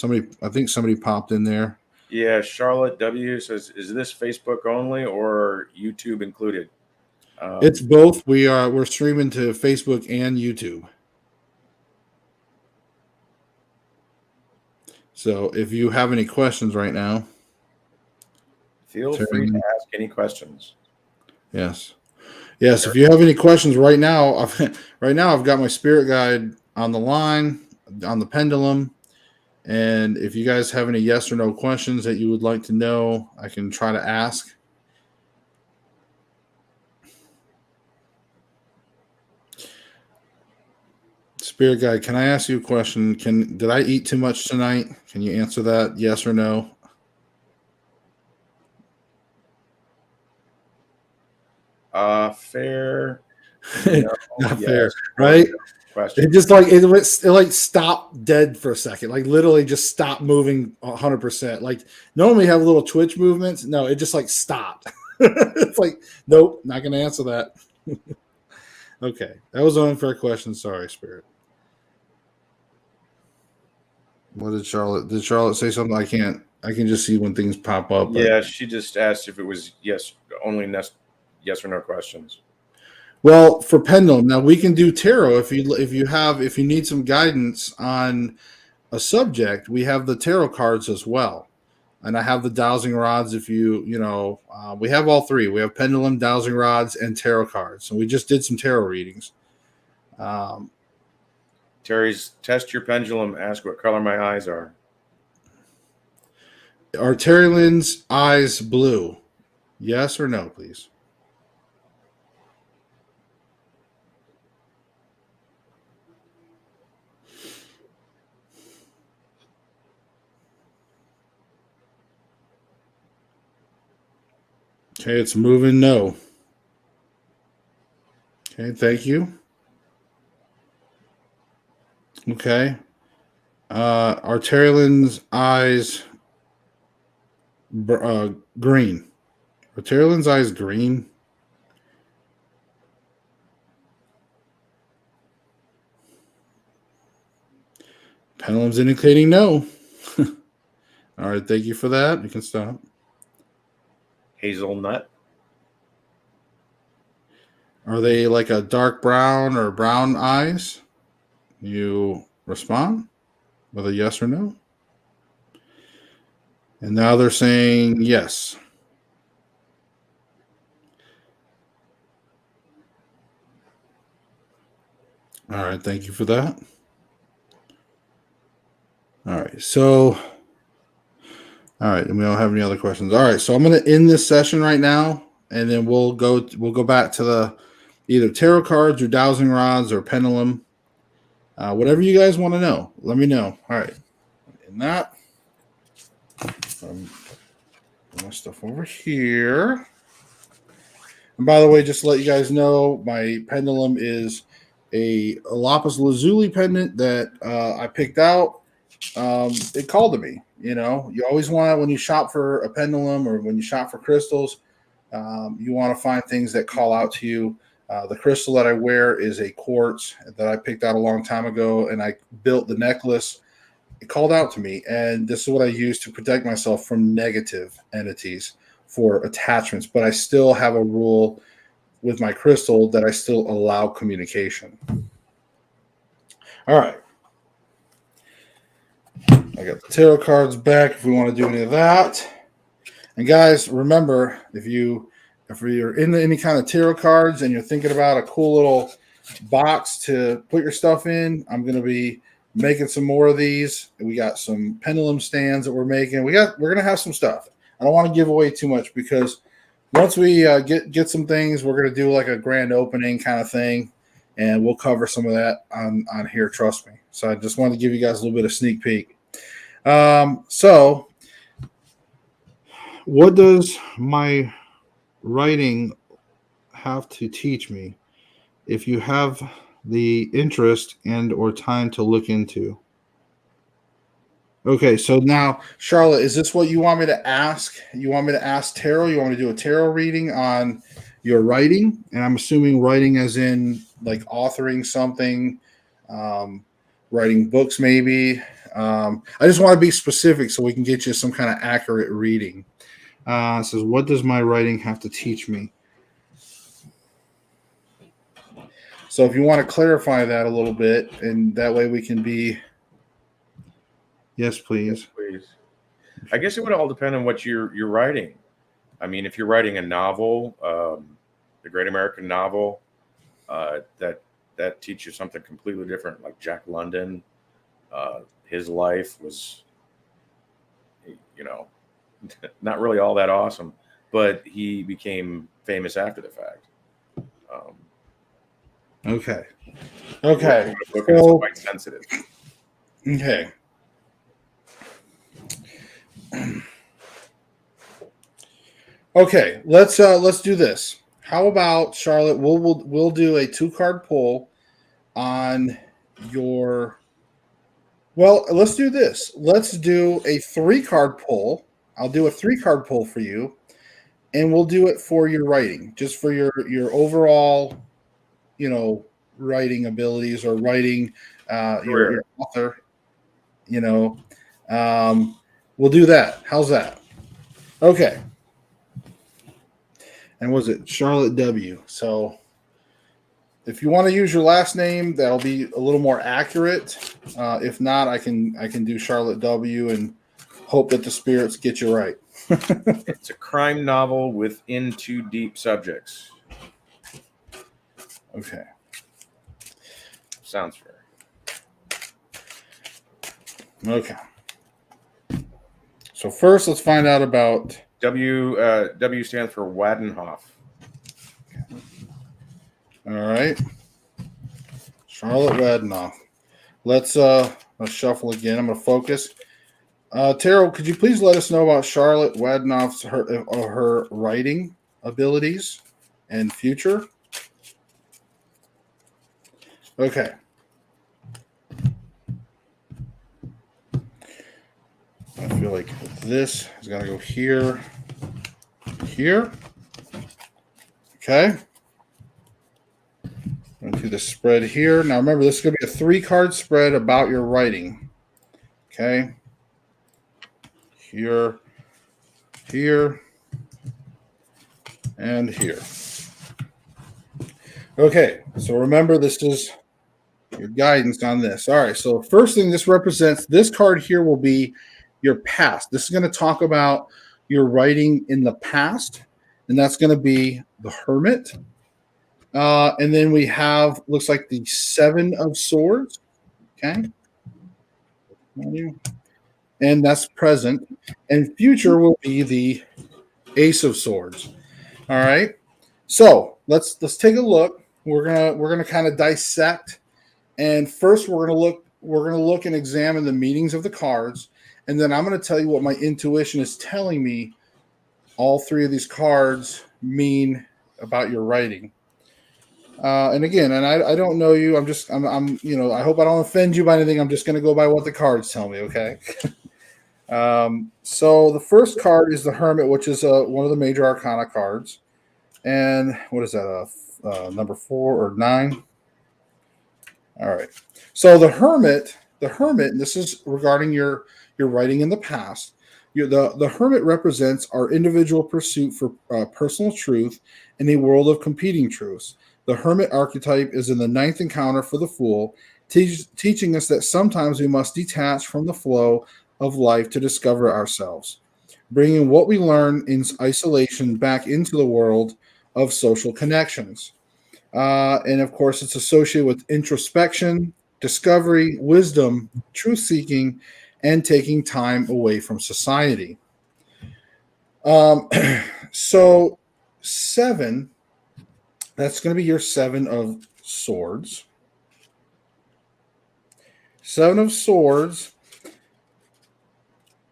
I think somebody popped in there. Yeah, Charlotte W says, "Is this Facebook only or YouTube included?" It's both. We're streaming to Facebook and YouTube. So if you have any questions right now, feel free to ask any questions. Yes. If you have any questions right now, I've got my spirit guide on the line on the pendulum. And if you guys have any yes or no questions that you would like to know, I can try to ask. Spirit guide, can I ask you a question? Did I eat too much tonight? Can you answer that? Yes or no? Fair. No, not yes, fair, right? Question. It just it stopped dead for a second, like literally just stopped moving 100%. Like normally have little twitch movements. No, it just like stopped. It's like, nope, not going to answer that. Okay, that was an unfair question. Sorry, Spirit. What did Charlotte say something? I can just see when things pop up. Yeah, she just asked if it was yes or no questions. Well, for pendulum, now we can do tarot if you need some guidance on a subject. We have the tarot cards as well, and I have the dowsing rods. If we have all three. We have pendulum, dowsing rods, and tarot cards. And we just did some tarot readings. Terry's test your pendulum. Ask what color my eyes are. Are Terry Lynn's eyes blue? Yes or no, please. Okay, it's moving no. Okay, thank you. Okay. Are Terry Lynn's eyes green? Are Terry Lynn's eyes green? Pendulum's indicating no. All right, thank you for that. You can stop. Hazelnut. Are they like a dark brown or brown eyes? You respond with a yes or no. And now they're saying yes. All right, thank you for that. All right, so and we don't have any other questions. All right, so I'm going to end this session right now, and then we'll go back to the either tarot cards or dowsing rods or pendulum. Whatever you guys want to know, let me know. All right, and that put my stuff over here. And by the way, just to let you guys know, my pendulum is a lapis lazuli pendant that I picked out. It called to me. You always want to, when you shop for a pendulum or when you shop for crystals, you want to find things that call out to you. The crystal that I wear is a quartz that I picked out a long time ago, and I built the necklace. It called out to me, and this is what I use to protect myself from negative entities for attachments. But I still have a rule with my crystal that I still allow communication. All right. I got the tarot cards back if we want to do any of that. And guys, remember, if you're into any kind of tarot cards and you're thinking about a cool little box to put your stuff in, I'm going to be making some more of these. We got some pendulum stands that we're making. We're going to have some stuff. I don't want to give away too much because once we get some things, we're going to do like a grand opening kind of thing, and we'll cover some of that on here. Trust me. So I just wanted to give you guys a little bit of sneak peek. So what does my writing have to teach me if you have the interest and or time to look into? Okay, so now, Charlotte, is this what you want me to ask? You want me to ask tarot? You want me to do a tarot reading on your writing? And I'm assuming writing as in like authoring something, um, writing books, maybe. I just want to be specific so we can get you some kind of accurate reading. It says, what does my writing have to teach me? So if you want to clarify that a little bit, and that way we can be. Yes, please. Yes, please. I guess it would all depend on what you're writing. I mean, if you're writing a novel, the Great American Novel, that teaches you something completely different. Like Jack London, his life was, you know, not really all that awesome, but he became famous after the fact. Okay. Okay. The book is quite sensitive. Okay. Okay, let's do this. How about, Charlotte? We'll do a 2-card pull on your. Well, let's do this. Let's do a 3-card pull. I'll do a 3-card pull for you, and we'll do it for your writing, just for your overall, writing abilities or writing your author. We'll do that. How's that? Okay. And was it Charlotte W? So if you want to use your last name, that'll be a little more accurate. If not, I can do Charlotte W and hope that the spirits get you right. It's a crime novel with into deep subjects. Okay. Sounds fair. Okay. So first, let's find out about W stands for Waddenhoff. All right. Charlotte Waddenhoff. Let's shuffle again. I'm gonna focus. Tarot, could you please let us know about Charlotte Waddenhoff's her writing abilities and future? Okay. I feel like this is going to go here, here. Okay. Going to the spread here. Now remember, this is going to be a 3-card spread about your writing. Okay. Here, here, and here. Okay. So remember, this is your guidance on this. All right. So first thing this represents, this card here will be your past. This is going to talk about your writing in the past, and that's going to be the Hermit. And then we have, looks like the 7 of Swords. Okay. And that's present. And future will be the Ace of Swords. All right. So let's take a look. We're gonna kind of dissect. And first we're gonna look and examine the meanings of the cards. And then I'm going to tell you what my intuition is telling me all 3 of these cards mean about your writing. And again, I don't know you. I'm I hope I don't offend you by anything. I'm just going to go by what the cards tell me. Okay. So the first card is the Hermit, which is one of the major arcana cards. And what is that? Number 4 or 9? All right. So the Hermit, and this is regarding your writing in the past. The Hermit represents our individual pursuit for personal truth in a world of competing truths. The Hermit archetype is in the 9th encounter for the Fool, teaching us that sometimes we must detach from the flow of life to discover ourselves, bringing what we learn in isolation back into the world of social connections. And of course, it's associated with introspection, discovery, wisdom, truth-seeking, and taking time away from society. So 7, that's going to be your 7 of Swords. 7 of Swords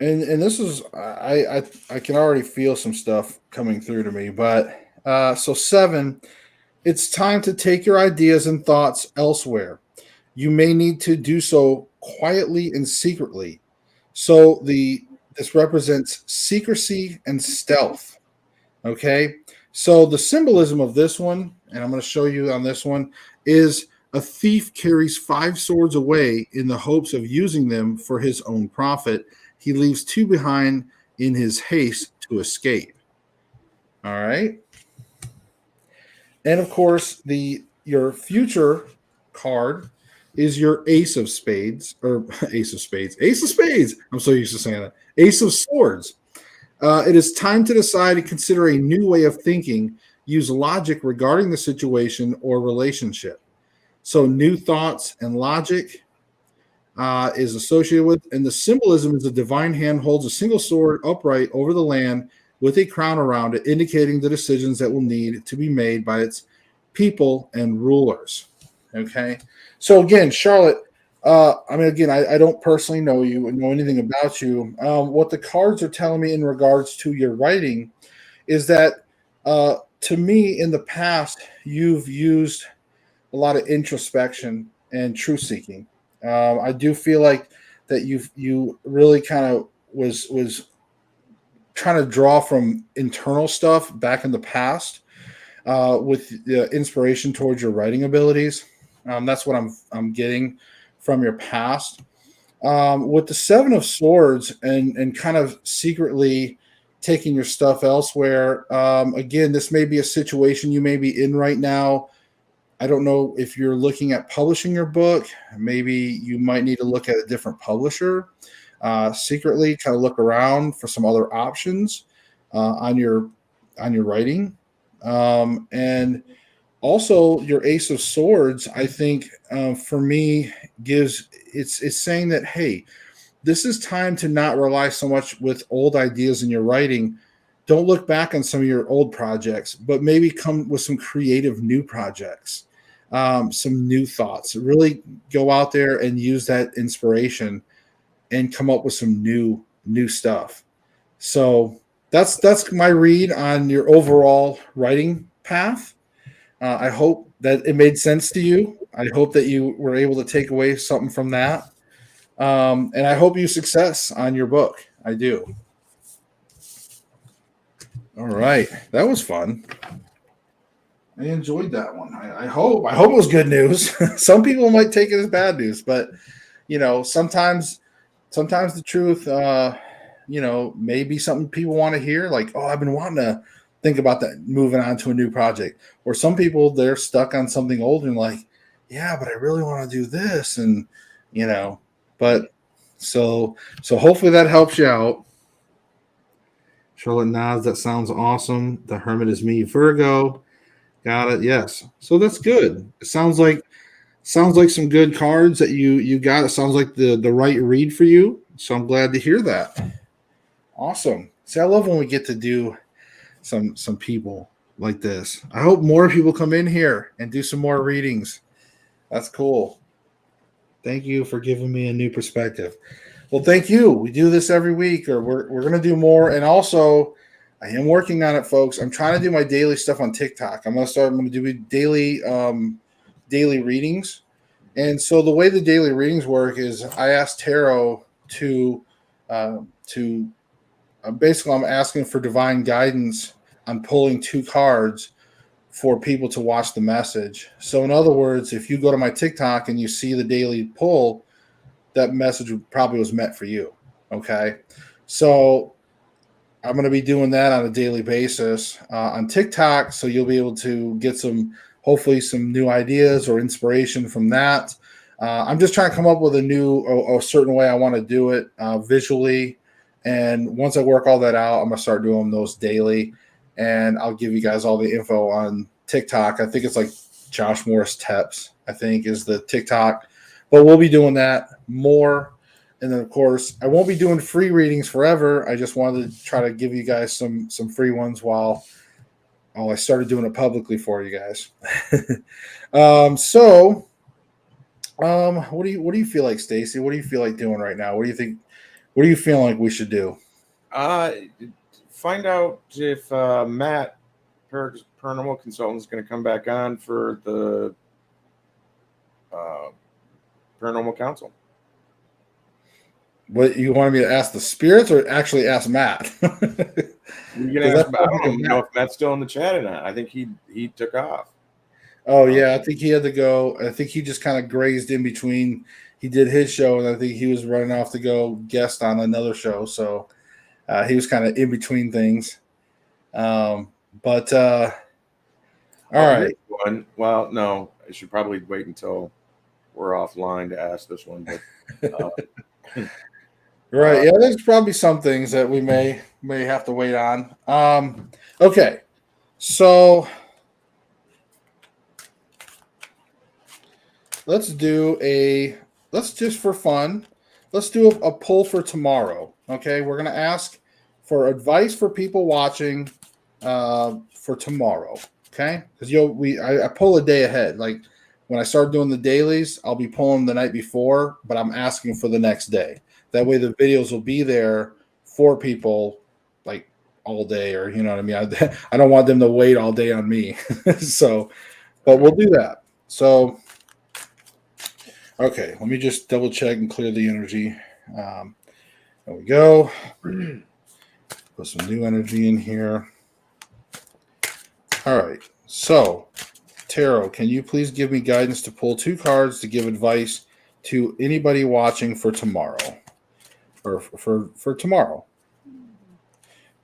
And this is I can already feel some stuff coming through to me, but so 7, it's time to take your ideas and thoughts elsewhere. You may need to do so quietly and secretly. So the this represents secrecy and stealth. Okay. So the symbolism of this one, and I'm going to show you on this one, is a thief carries 5 swords away in the hopes of using them for his own profit. He leaves 2 behind in his haste to escape. All right. And of course, the your future card is your Ace of Spades, or Ace of Spades, Ace of Spades. I'm so used to saying that. Ace of Swords. It is time to decide and consider a new way of thinking. Use logic regarding the situation or relationship. So, new thoughts and logic is associated with, and the symbolism is the divine hand holds a single sword upright over the land with a crown around it, indicating the decisions that will need to be made by its people and rulers. Okay. So, again, Charlotte, I mean, again, I don't personally know you and know anything about you. What the cards are telling me in regards to your writing is that to me, in the past, you've used a lot of introspection and truth seeking. I do feel like that you really kind of was trying to draw from internal stuff back in the past with the inspiration towards your writing abilities. That's what I'm getting from your past. With the 7 of Swords and kind of secretly taking your stuff elsewhere. Again, this may be a situation you may be in right now. I don't know if you're looking at publishing your book. Maybe you might need to look at a different publisher. Secretly, kind of look around for some other options on your writing. And also, your Ace of Swords, I think, for me, gives it's saying that, hey, this is time to not rely so much with old ideas in your writing. Don't look back on some of your old projects, but maybe come with some creative new projects, some new thoughts. Really go out there and use that inspiration and come up with some new stuff. So that's my read on your overall writing path. I hope that it made sense to you. I hope that you were able to take away something from that. And I hope you success on your book. I do. All right. That was fun. I enjoyed that one. I hope it was good news. Some people might take it as bad news, but sometimes the truth may be something people want to hear, like, oh, I've been wanting to think about that moving on to a new project. Or some people, they're stuck on something old and like, yeah, but I really want to do this. And but so hopefully that helps you out. Charlotte nods. That sounds awesome. The Hermit is me, Virgo. Got it. Yes. So that's good. It sounds like some good cards that you got. It sounds like the right read for you. So I'm glad to hear that. Awesome. See, I love when we get to do some people like this. I hope more people come in here and do some more readings. That's cool. Thank you for giving me a new perspective. Well, thank you. We do this every week, or we're gonna do more. And also, I am working on it, folks. I'm trying to do my daily stuff on TikTok. I'm gonna do daily readings. And so the way the daily readings work is I asked tarot to basically, I'm asking for divine guidance on pulling 2 cards for people to watch the message. So in other words, if you go to my TikTok and you see the daily pull, that message probably was meant for you. Okay. So I'm going to be doing that on a daily basis on TikTok. So you'll be able to get hopefully some new ideas or inspiration from that. I'm just trying to come up with a certain way I want to do it visually. And once I work all that out, I'm going to start doing those daily. And I'll give you guys all the info on TikTok. I think it's like Josh Morris Teps, I think, is the TikTok. But we'll be doing that more. And then, of course, I won't be doing free readings forever. I just wanted to try to give you guys some free ones while I started doing it publicly for you guys. What do you feel like, Stacy? What do you feel like doing right now? What do you think? What do you feel like we should do? Find out if Matt, paranormal consultant, is going to come back on for the paranormal council. What you wanted me to ask the spirits or actually ask Matt? You can ask. I don't know if Matt's still in the chat or not. I think he took off. Oh yeah, I think he had to go. I think he just kind of grazed in between. He did his show, and I think he was running off to go guest on another show. So he was kind of in between things. But all right. One. Well, no, I should probably wait until we're offline to ask this one. But Right. Yeah, there's probably some things that we may have to wait on. Okay. So let's just for fun, let's do a poll for tomorrow. Okay. We're gonna ask for advice for people watching for tomorrow. Okay. Because I pull a day ahead. Like when I start doing the dailies, I'll be pulling the night before, but I'm asking for the next day. That way the videos will be there for people like all day, or you know what I mean? I don't want them to wait all day on me. So, but we'll do that. So, okay, let me just double check and clear the energy. There we go. Put some new energy in here. All right. So, Tarot, can you please give me guidance to pull 2 cards to give advice to anybody watching for tomorrow? Or for tomorrow,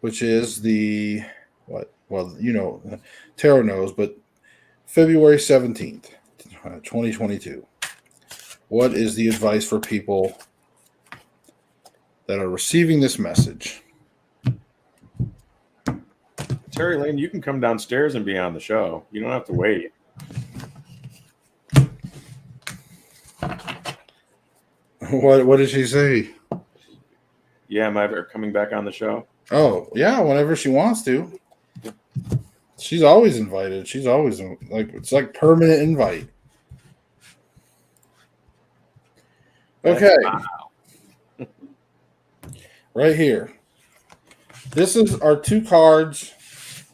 which is the what? Well, you know, Tarot knows, but February 17th, 2022. What is the advice for people that are receiving this message? Terry Lane, you can come downstairs and be on the show. You don't have to wait. What did she say? Yeah, am I ever coming back on the show? Oh, yeah, whenever she wants to. She's always invited. She's always like, it's like permanent invite. Okay. Wow. Right here. This is our 2 cards.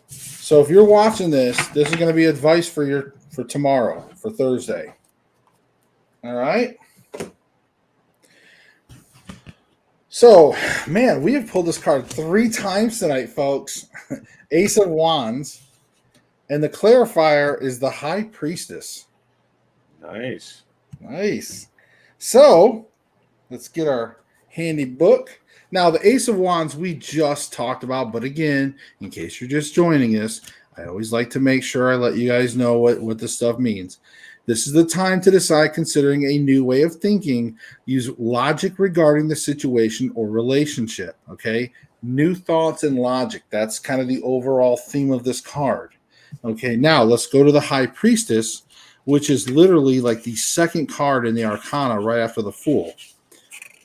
So if you're watching this is going to be advice for tomorrow, for Thursday. All right. So, man, we have pulled this card 3 times tonight, folks. Ace of Wands. And the clarifier is the High Priestess. Nice. So, let's get our handy book. Now, the Ace of Wands we just talked about, but again, in case you're just joining us, I always like to make sure I let you guys know what this stuff means. This is the time to decide considering a new way of thinking. Use logic regarding the situation or relationship, okay? New thoughts and logic. That's kind of the overall theme of this card. Okay, now let's go to the High Priestess, which is literally like the second card in the Arcana right after the Fool.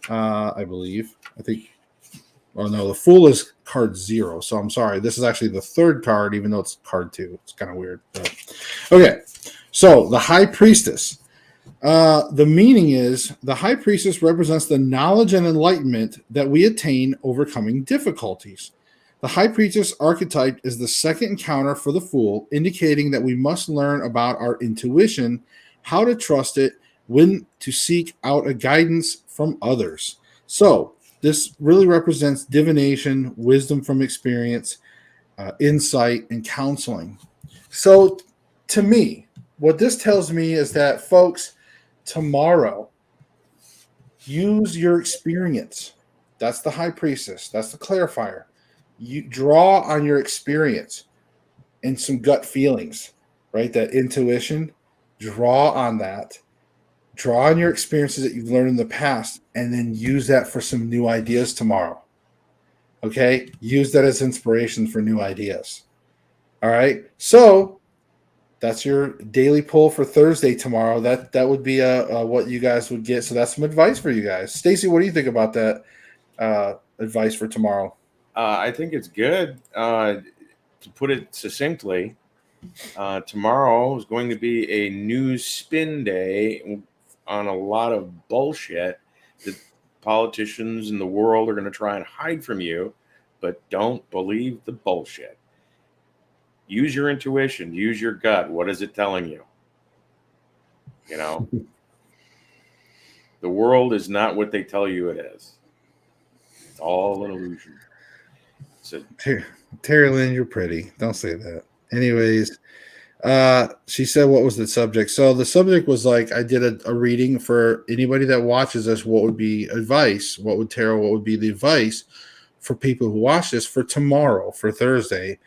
I believe. I think. Oh, no, the Fool is card 0, so I'm sorry. This is actually the 3rd card, even though it's card 2. It's kind of weird. But. Okay. So, the High Priestess. The meaning is the High Priestess represents the knowledge and enlightenment that we attain overcoming difficulties. The High Priestess archetype is the second encounter for the Fool, indicating that we must learn about our intuition, how to trust it, when to seek out a guidance from others. So, this really represents divination, wisdom from experience, insight, and counseling. So, to me, what this tells me is that, folks, tomorrow, use your experience. That's the High Priestess. That's the clarifier. You draw on your experience and some gut feelings, right? That intuition, draw on that. Draw on your experiences that you've learned in the past and then use that for some new ideas tomorrow. Okay? Use that as inspiration for new ideas. All right? So, that's your daily pull for Thursday tomorrow. That would be what you guys would get. So that's some advice for you guys. Stacey, what do you think about that advice for tomorrow? I think it's good. To put it succinctly, tomorrow is going to be a news spin day on a lot of bullshit that politicians in the world are going to try and hide from you, but don't believe the bullshit. Use your intuition, use your gut. What is it telling you? You know, the world is not what they tell you it is. It's all an illusion. So, Terry Lynn, you're pretty. Don't say that. Anyways, she said, what was the subject? So the subject was like, I did a reading for anybody that watches this. What would be advice? What would be the advice for people who watch this for tomorrow, for Thursday?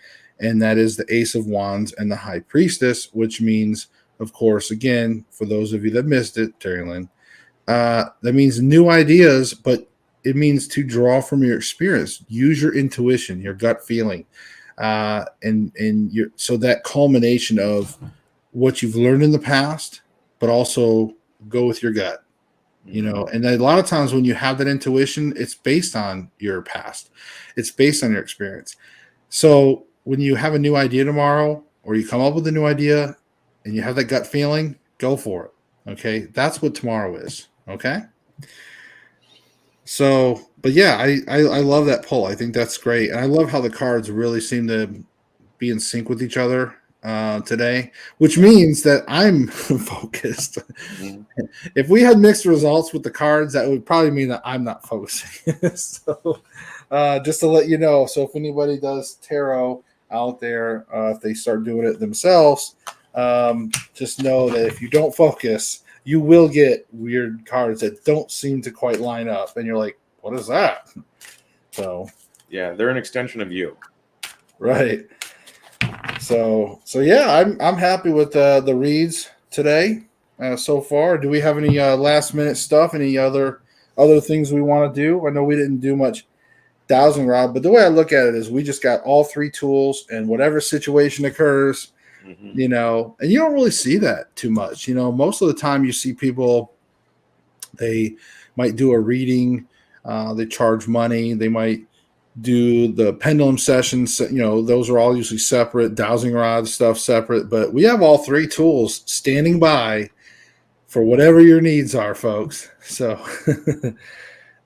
And that is the Ace of Wands and the High Priestess, which means, of course, again, for those of you that missed it, Terry Lynn, that means new ideas, but it means to draw from your experience. Use your intuition, your gut feeling. And your, so that culmination of what you've learned in the past, but also go with your gut, you know. And a lot of times when you have that intuition, it's based on your past, it's based on your experience. So when you have a new idea tomorrow, or you come up with a new idea and you have that gut feeling, go for it. Okay, that's what tomorrow is. Okay. So, but yeah, I love that pull. I think that's great, and I love how the cards really seem to be in sync with each other today, which means that I'm focused. If we had mixed results with the cards, that would probably mean that I'm not focusing. So, just to let you know, so if anybody does tarot out there, if they start doing it themselves, just know that if you don't focus, you will get weird cards that don't seem to quite line up, and you're like, "What is that?" So, yeah, they're an extension of you, right? So yeah, I'm happy with the reads today so far. Do we have any last minute stuff? Any other things we want to do? I know we didn't do much dowsing rod, but the way I look at it is we just got all three tools, and whatever situation occurs, you know, and you don't really see that too much. You know, most of the time you see people, they might do a reading, they charge money, they might do the pendulum sessions. You know, those are all usually separate. Dowsing rod stuff separate, but we have all three tools standing by for whatever your needs are, folks. So,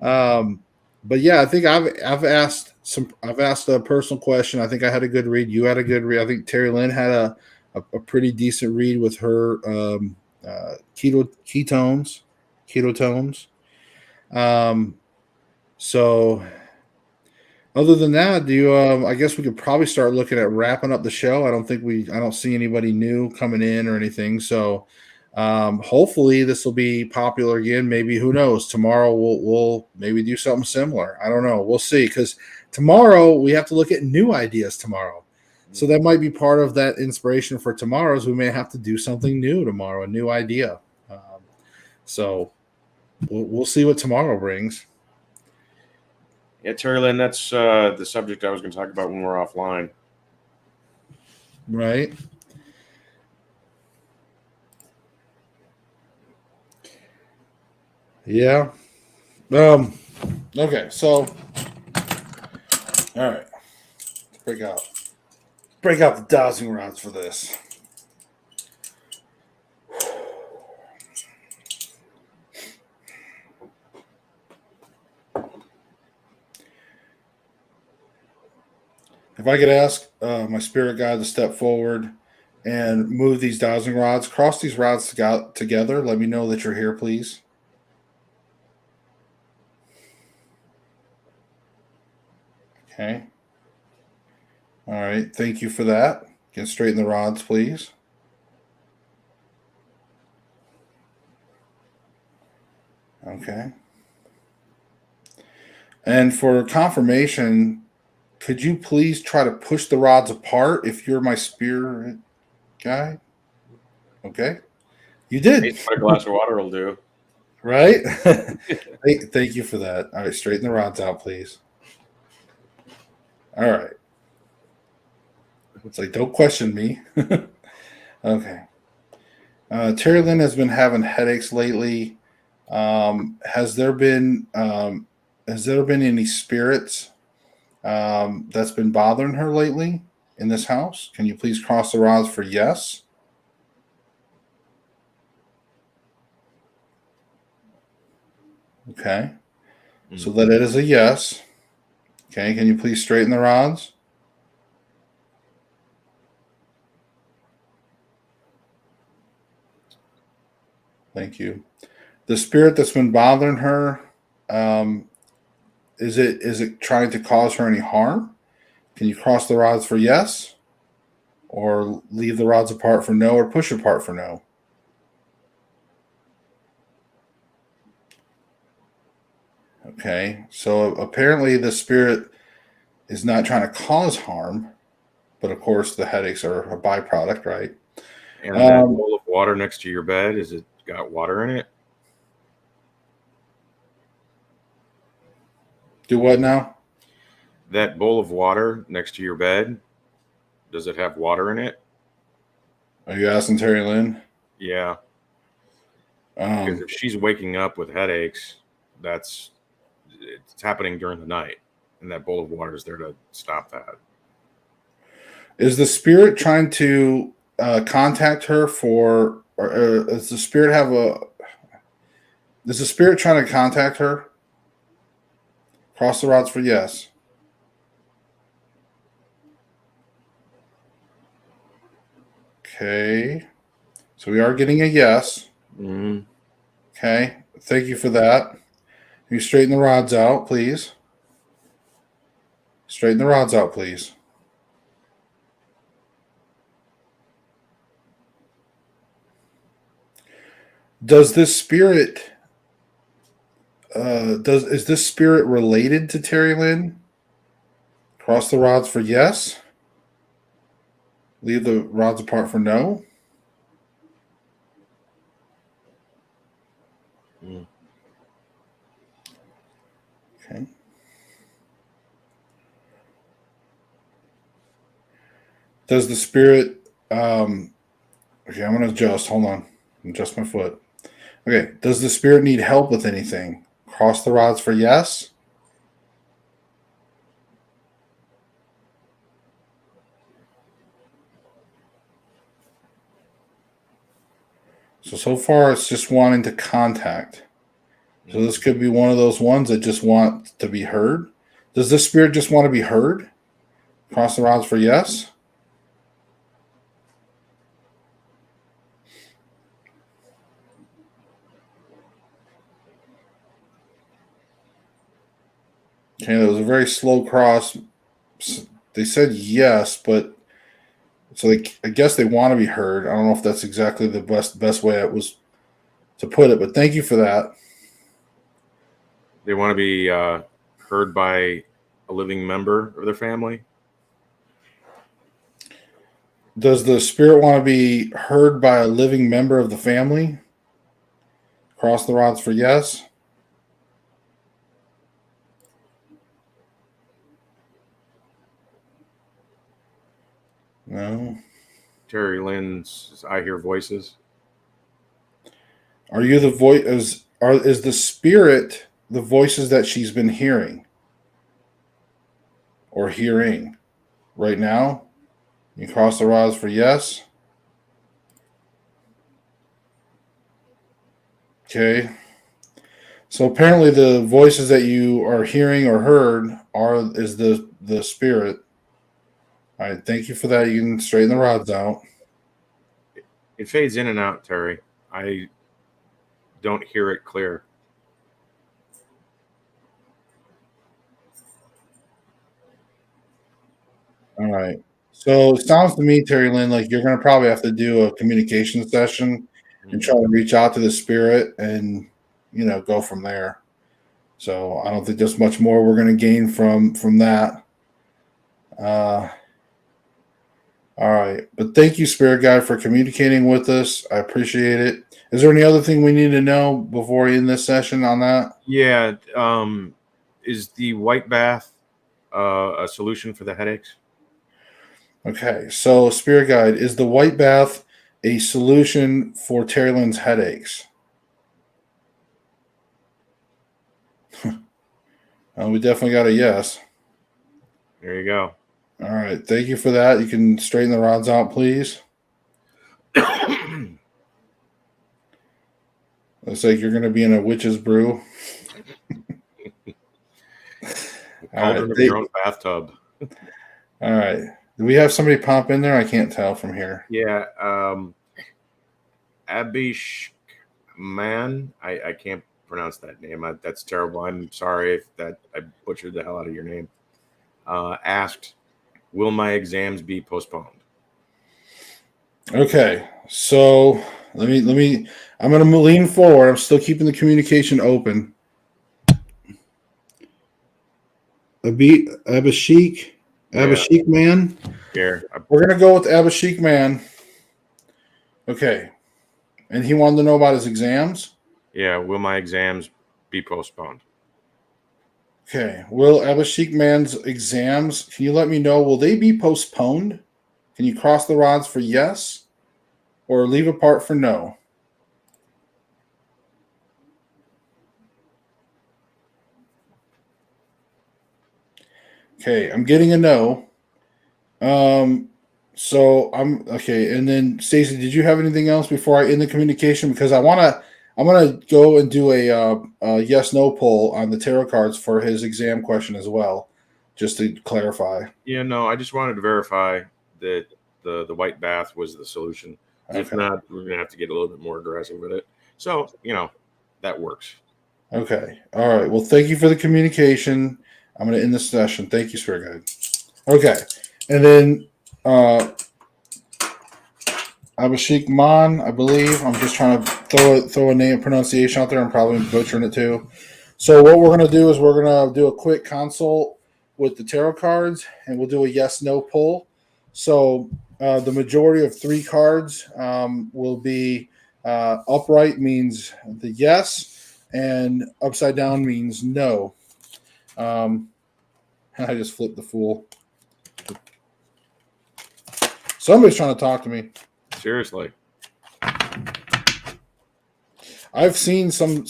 but yeah, I think I've asked a personal question. I think I had a good read. You had a good read. I think Terry Lynn had a pretty decent read with her ketones. So other than that, do you? I guess we could probably start looking at wrapping up the show. I don't see anybody new coming in or anything. So, hopefully this will be popular again. Maybe, who knows? Tomorrow we'll maybe do something similar. I don't know. We'll see. Because tomorrow we have to look at new ideas tomorrow. So that might be part of that inspiration for tomorrow's. We may have to do something new tomorrow, a new idea. So we'll see what tomorrow brings. Yeah, Terry Lynn, that's the subject I was going to talk about when we're offline. Right. Yeah. Okay. So, all right. Let's break out the dowsing rods for this. If I could ask my spirit guide to step forward and move these dowsing rods, cross these rods together. Let me know that you're here, please. Okay. All right. Thank you for that. Get straighten the rods, please. Okay. And for confirmation, could you please try to push the rods apart if you're my spirit guide? Okay. You did. What a glass of water will do. Right? Thank you for that. All right. Straighten the rods out, please. All right. It's like, don't question me. Okay. Terry Lynn has been having headaches lately. Has there been any spirits that's been bothering her lately in this house? Can you please cross the rods for yes? Okay. So that it is a yes. Okay, can you please straighten the rods? Thank you. The spirit that's been bothering her, is it trying to cause her any harm? Can you cross the rods for yes? Or leave the rods apart for no, or push apart for no? Okay, so apparently the spirit is not trying to cause harm, but of course the headaches are a byproduct, right? And that bowl of water next to your bed, is it got water in it? Do what now? That bowl of water next to your bed, does it have water in it? Are you asking Terry Lynn? Yeah. Because if she's waking up with headaches, it's happening during the night, and that bowl of water is there to stop that. Is the spirit trying to contact her for, or does the spirit have a? Is the spirit trying to contact her? Cross the rods for yes. Okay, so we are getting a yes. Mm-hmm. Okay, thank you for that. Can you straighten the rods out, please? Straighten the rods out, please. Does this spirit is this spirit related to Terry Lynn? Cross the rods for yes. Leave the rods apart for no. Mm. Okay. Does the spirit okay, I'm gonna adjust. Hold on. Adjust my foot. Okay. Does the spirit need help with anything? Cross the rods for yes. So far it's just wanting to contact. So this could be one of those ones that just want to be heard. Does this spirit just want to be heard? Cross the rods for yes. Okay, that was a very slow cross. They said yes, but so I guess they want to be heard. I don't know if that's exactly the best way it was to put it, but thank you for that. They want to be heard by a living member of their family. Does the spirit want to be heard by a living member of the family? Cross the rods for yes. No. Terry Lynn's I Hear Voices. Are you the voice? Is the spirit the voices that she's been hearing or hearing right now? You cross the rods for yes. Okay. So apparently the voices that you are hearing or heard is the spirit. All right, thank you for that. You can straighten the rods out. It fades in and out, Terry. I don't hear it clear. All right. So it sounds to me, Terry Lynn, like you're going to probably have to do a communication session and try to reach out to the spirit and go from there. So I don't think there's much more we're going to gain from that. All right, but thank you, Spirit Guide, for communicating with us. I appreciate it. Is there any other thing we need to know before we end this session on that? Yeah. Is the white bath a solution for the headaches? Okay, so Spirit Guide, is the white bath a solution for Terry Lynn's headaches? We definitely got a yes. There you go. All right, thank you for that. You can straighten the rods out, please. Looks like you're going to be in a witch's brew. Cauldron of your own bathtub. All right. Do we have somebody pop in there? I can't tell from here. Yeah. Abish Man. I can't pronounce that name. That's terrible. I'm sorry if I butchered the hell out of your name. Asked, will my exams be postponed? Okay. So let me I'm gonna lean forward. I'm still keeping the communication open. Abhishek Man. Here. We're gonna go with Abhishek Man. Okay. And he wanted to know about his exams. Yeah, will my exams be postponed? Okay. Will Abhishek Man's exams, can you let me know, will they be postponed? Can you cross the rods for yes or leave a part for no? Okay, I'm getting a no. So I'm okay. And then Stacey, did you have anything else before I end the communication? Because I'm gonna go and do a yes no poll on the tarot cards for his exam question as well, just to clarify. Yeah, no, I just wanted to verify that the white bath was the solution. Okay. If not, we're gonna have to get a little bit more aggressive with it. So that works. Okay. All right. Well, thank you for the communication. I'm going to end the session. Thank you, Spirit Guide. Okay. And then Abhishek Man, I believe. I'm just trying to throw a name pronunciation out there. I'm probably butchering it too. So what we're going to do is we're going to do a quick consult with the tarot cards, and we'll do a yes/no poll. So the majority of 3 cards will be upright means the yes, and upside down means no. I just flipped the Fool. Somebody's trying to talk to me. Seriously. I've seen some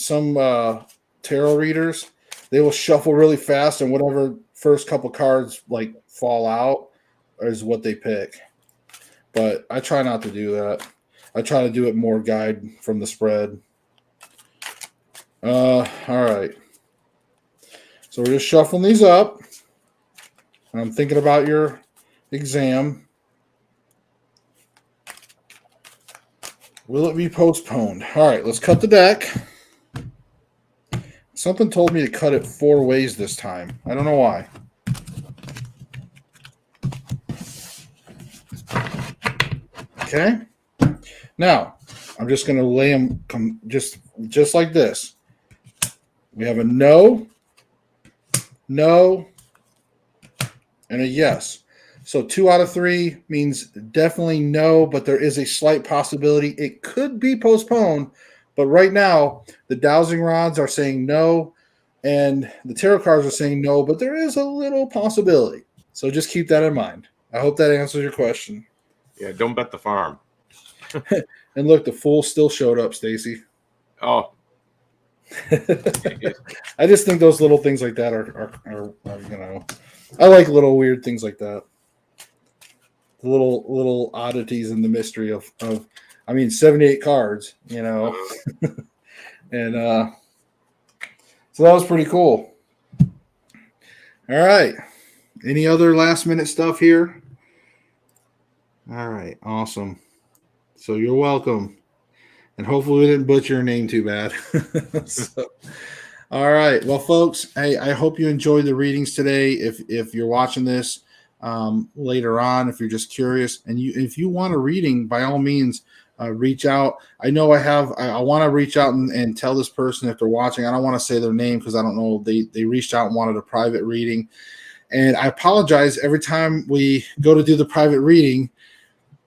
tarot readers. They will shuffle really fast, and whatever first couple cards like fall out is what they pick. But I try not to do that. I try to do it more guide from the spread. All right. So we're just shuffling these up. And I'm thinking about your exam. Will it be postponed? All right, let's cut the deck. Something told me to cut it 4 ways this time. I don't know why. Okay. Now, I'm just going to lay them just like this. We have a no, and a yes. So 2 out of 3 means definitely no, but there is a slight possibility it could be postponed. But right now, the Dowsing Rods are saying no, and the tarot cards are saying no, but there is a little possibility. So just keep that in mind. I hope that answers your question. Yeah, don't bet the farm. And look, the Fool still showed up, Stacey. Oh. I just think those little things like that are I like little weird things like that. The little oddities in the mystery of 78 cards, and so that was pretty cool. All right. Any other last minute stuff here? All right, awesome. So you're welcome. And hopefully we didn't butcher your name too bad. All right. Well, folks, hey, I hope you enjoyed the readings today. If you're watching this later on, if you're just curious, and if you want a reading, by all means, reach out. I know I want to reach out and tell this person if they're watching. I don't want to say their name because I don't know. They reached out and wanted a private reading. And I apologize every time we go to do the private reading.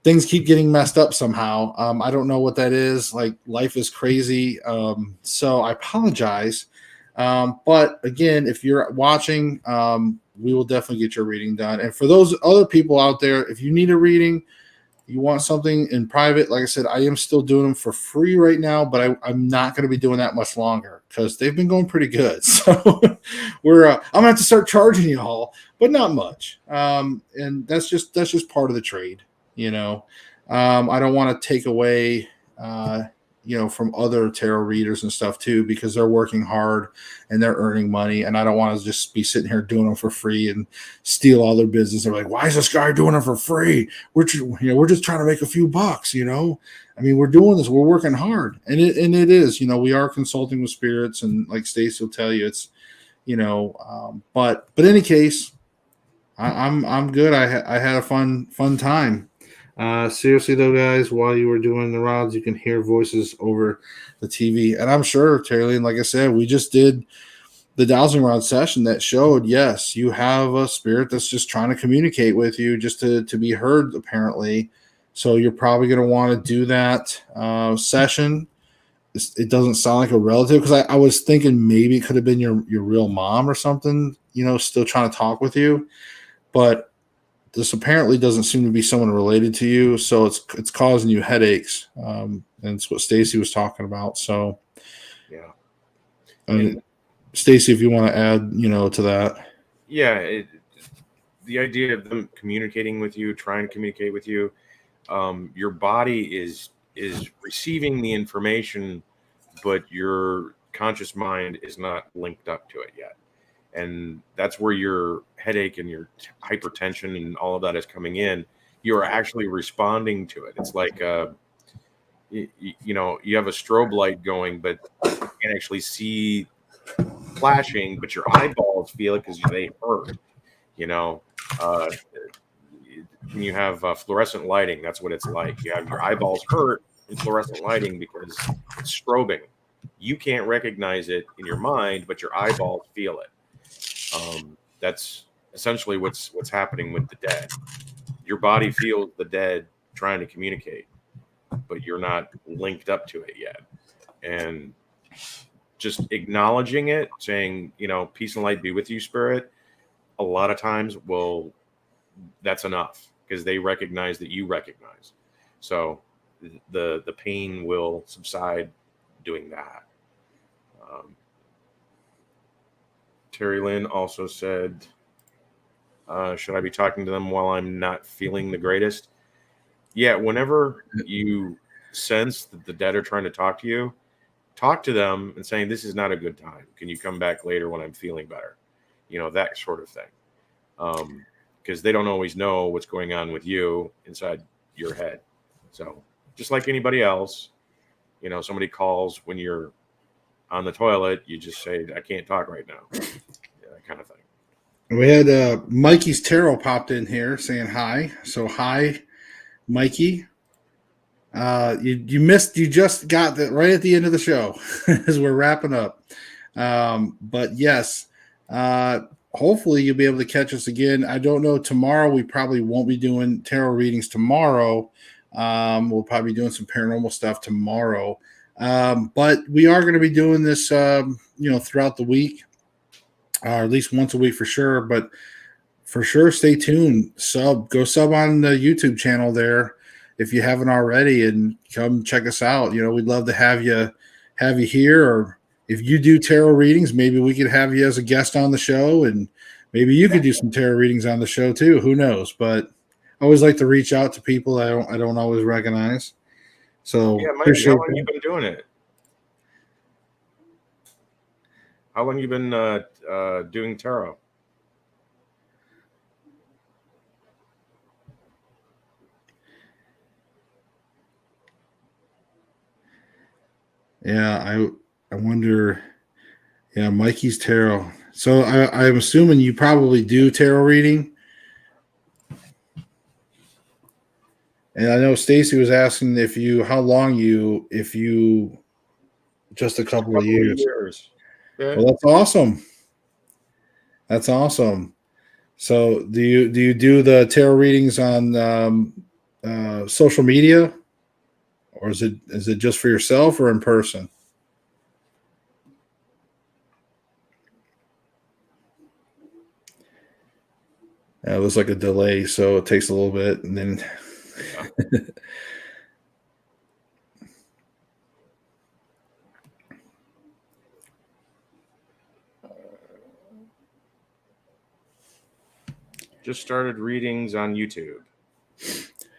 Things keep getting messed up somehow. I don't know what that is. Like, life is crazy. So I apologize. But again, if you're watching, we will definitely get your reading done. And for those other people out there, if you need a reading, you want something in private, like I said, I am still doing them for free right now, but I'm not going to be doing that much longer because they've been going pretty good. So I'm going to have to start charging you all, but not much. And that's just part of the trade. I don't want to take away, from other tarot readers and stuff too, because they're working hard and they're earning money. And I don't want to just be sitting here doing them for free and steal all their business. They're like, why is this guy doing it for free? We're just trying to make a few bucks, I mean, we're doing this, we're working hard. And it is, we are consulting with spirits, and like Stacey will tell you, it's, but in any case, I'm good. I had a fun time. Seriously though, guys, while you were doing the rods, you can hear voices over the TV, and I'm sure, Terry, and like I said, we just did the Dowsing Rod session that showed, yes, you have a spirit that's just trying to communicate with you, just to be heard, apparently. So you're probably going to want to do that session. It doesn't sound like a relative, because I was thinking maybe it could have been your real mom or something, still trying to talk with you, but this apparently doesn't seem to be someone related to you, so it's causing you headaches, and it's what Stacey was talking about. So, yeah. And Stacey, if you want to add, to that, yeah, the idea of them communicating with you, trying to communicate with you, your body is receiving the information, but your conscious mind is not linked up to it yet. And that's where your headache and your hypertension and all of that is coming in. You're actually responding to it. It's like, you have a strobe light going, but you can't actually see flashing, but your eyeballs feel it because they hurt. When you have fluorescent lighting, that's what it's like. You have your eyeballs hurt in fluorescent lighting because it's strobing. You can't recognize it in your mind, but your eyeballs feel it. That's essentially what's happening with the dead. Your body feels the dead trying to communicate, but you're not linked up to it yet. And just acknowledging it, saying, peace and light be with you, spirit, a lot of times that's enough, because they recognize that you recognize. So the pain will subside doing that. Terry Lynn also said, should I be talking to them while I'm not feeling the greatest? Yeah, whenever you sense that the dead are trying to talk to you, talk to them and saying, this is not a good time. Can you come back later when I'm feeling better? That sort of thing. Because they don't always know what's going on with you inside your head. So just like anybody else, somebody calls when you're on the toilet, you just say, I can't talk right now. That kind of thing. We had Mikey's Tarot popped in here saying hi. So hi, Mikey. You just got that right at the end of the show as we're wrapping up. But yes, hopefully you'll be able to catch us again. I don't know. Tomorrow we probably won't be doing tarot readings tomorrow. We'll probably be doing some paranormal stuff tomorrow. But we are going to be doing this, throughout the week, or at least once a week for sure. But for sure, stay tuned. Go sub on the YouTube channel there if you haven't already, and come check us out. We'd love to have you here, or if you do tarot readings, maybe we could have you as a guest on the show, and maybe you could do some tarot readings on the show too. Who knows? But I always like to reach out to people I don't always recognize. So yeah, Mikey, how long have you been doing it? How long have you been doing tarot? Yeah, I wonder. Yeah, Mikey's tarot. So I'm assuming you probably do tarot reading. And I know Stacey was asking if you just a couple of years. Yeah. Well, that's awesome. That's awesome. So do you do the tarot readings on social media, or is it just for yourself or in person? It was like a delay, so it takes a little bit, and then. Yeah. Just started readings on YouTube.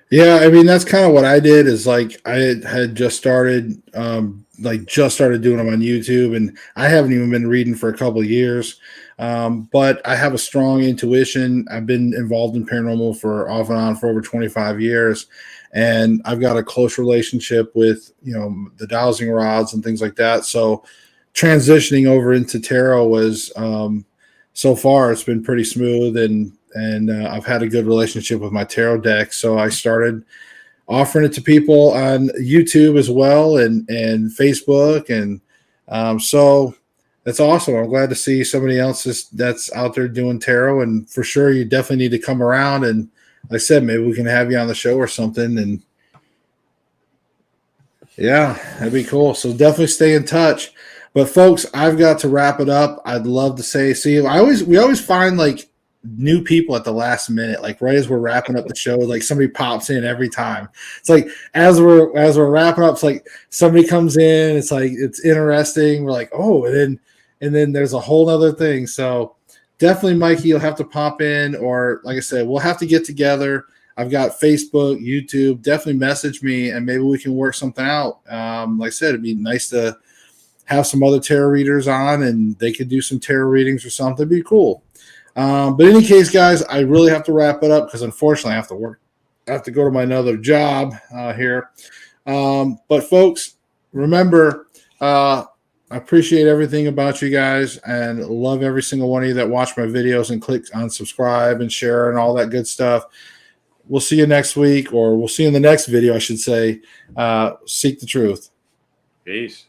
Yeah, I mean that's kind of what I did. Is like I had just started, doing them on YouTube, and I haven't even been reading for a couple of years. But I have a strong intuition. I've been involved in paranormal for off and on for over 25 years, and I've got a close relationship with the Dowsing Rods and things like that. So transitioning over into tarot was so far it's been pretty smooth, and I've had a good relationship with my tarot deck. So I started offering it to people on YouTube as well, and Facebook, and so that's awesome. I'm glad to see somebody else that's out there doing tarot, and for sure you definitely need to come around. And like I said, maybe we can have you on the show or something. And yeah, that'd be cool. So definitely stay in touch. But folks, I've got to wrap it up. I'd love to see. We always find like new people at the last minute, like right as we're wrapping up the show, like somebody pops in every time. It's like as we're wrapping up, it's like somebody comes in. It's like it's interesting. We're like, oh, and then there's a whole other thing. So definitely, Mikey, you'll have to pop in, or like I said, we'll have to get together. I've got Facebook, YouTube. Definitely message me, and maybe we can work something out. Like I said, it'd be nice to have some other tarot readers on, and they could do some tarot readings or something. It'd be cool. But in any case, guys, I really have to wrap it up because unfortunately I have to work. I have to go to my another job here. But folks, remember, I appreciate everything about you guys, and love every single one of you that watch my videos and click on subscribe and share and all that good stuff. We'll see you next week, or we'll see you in the next video, I should say. Seek the truth. Peace.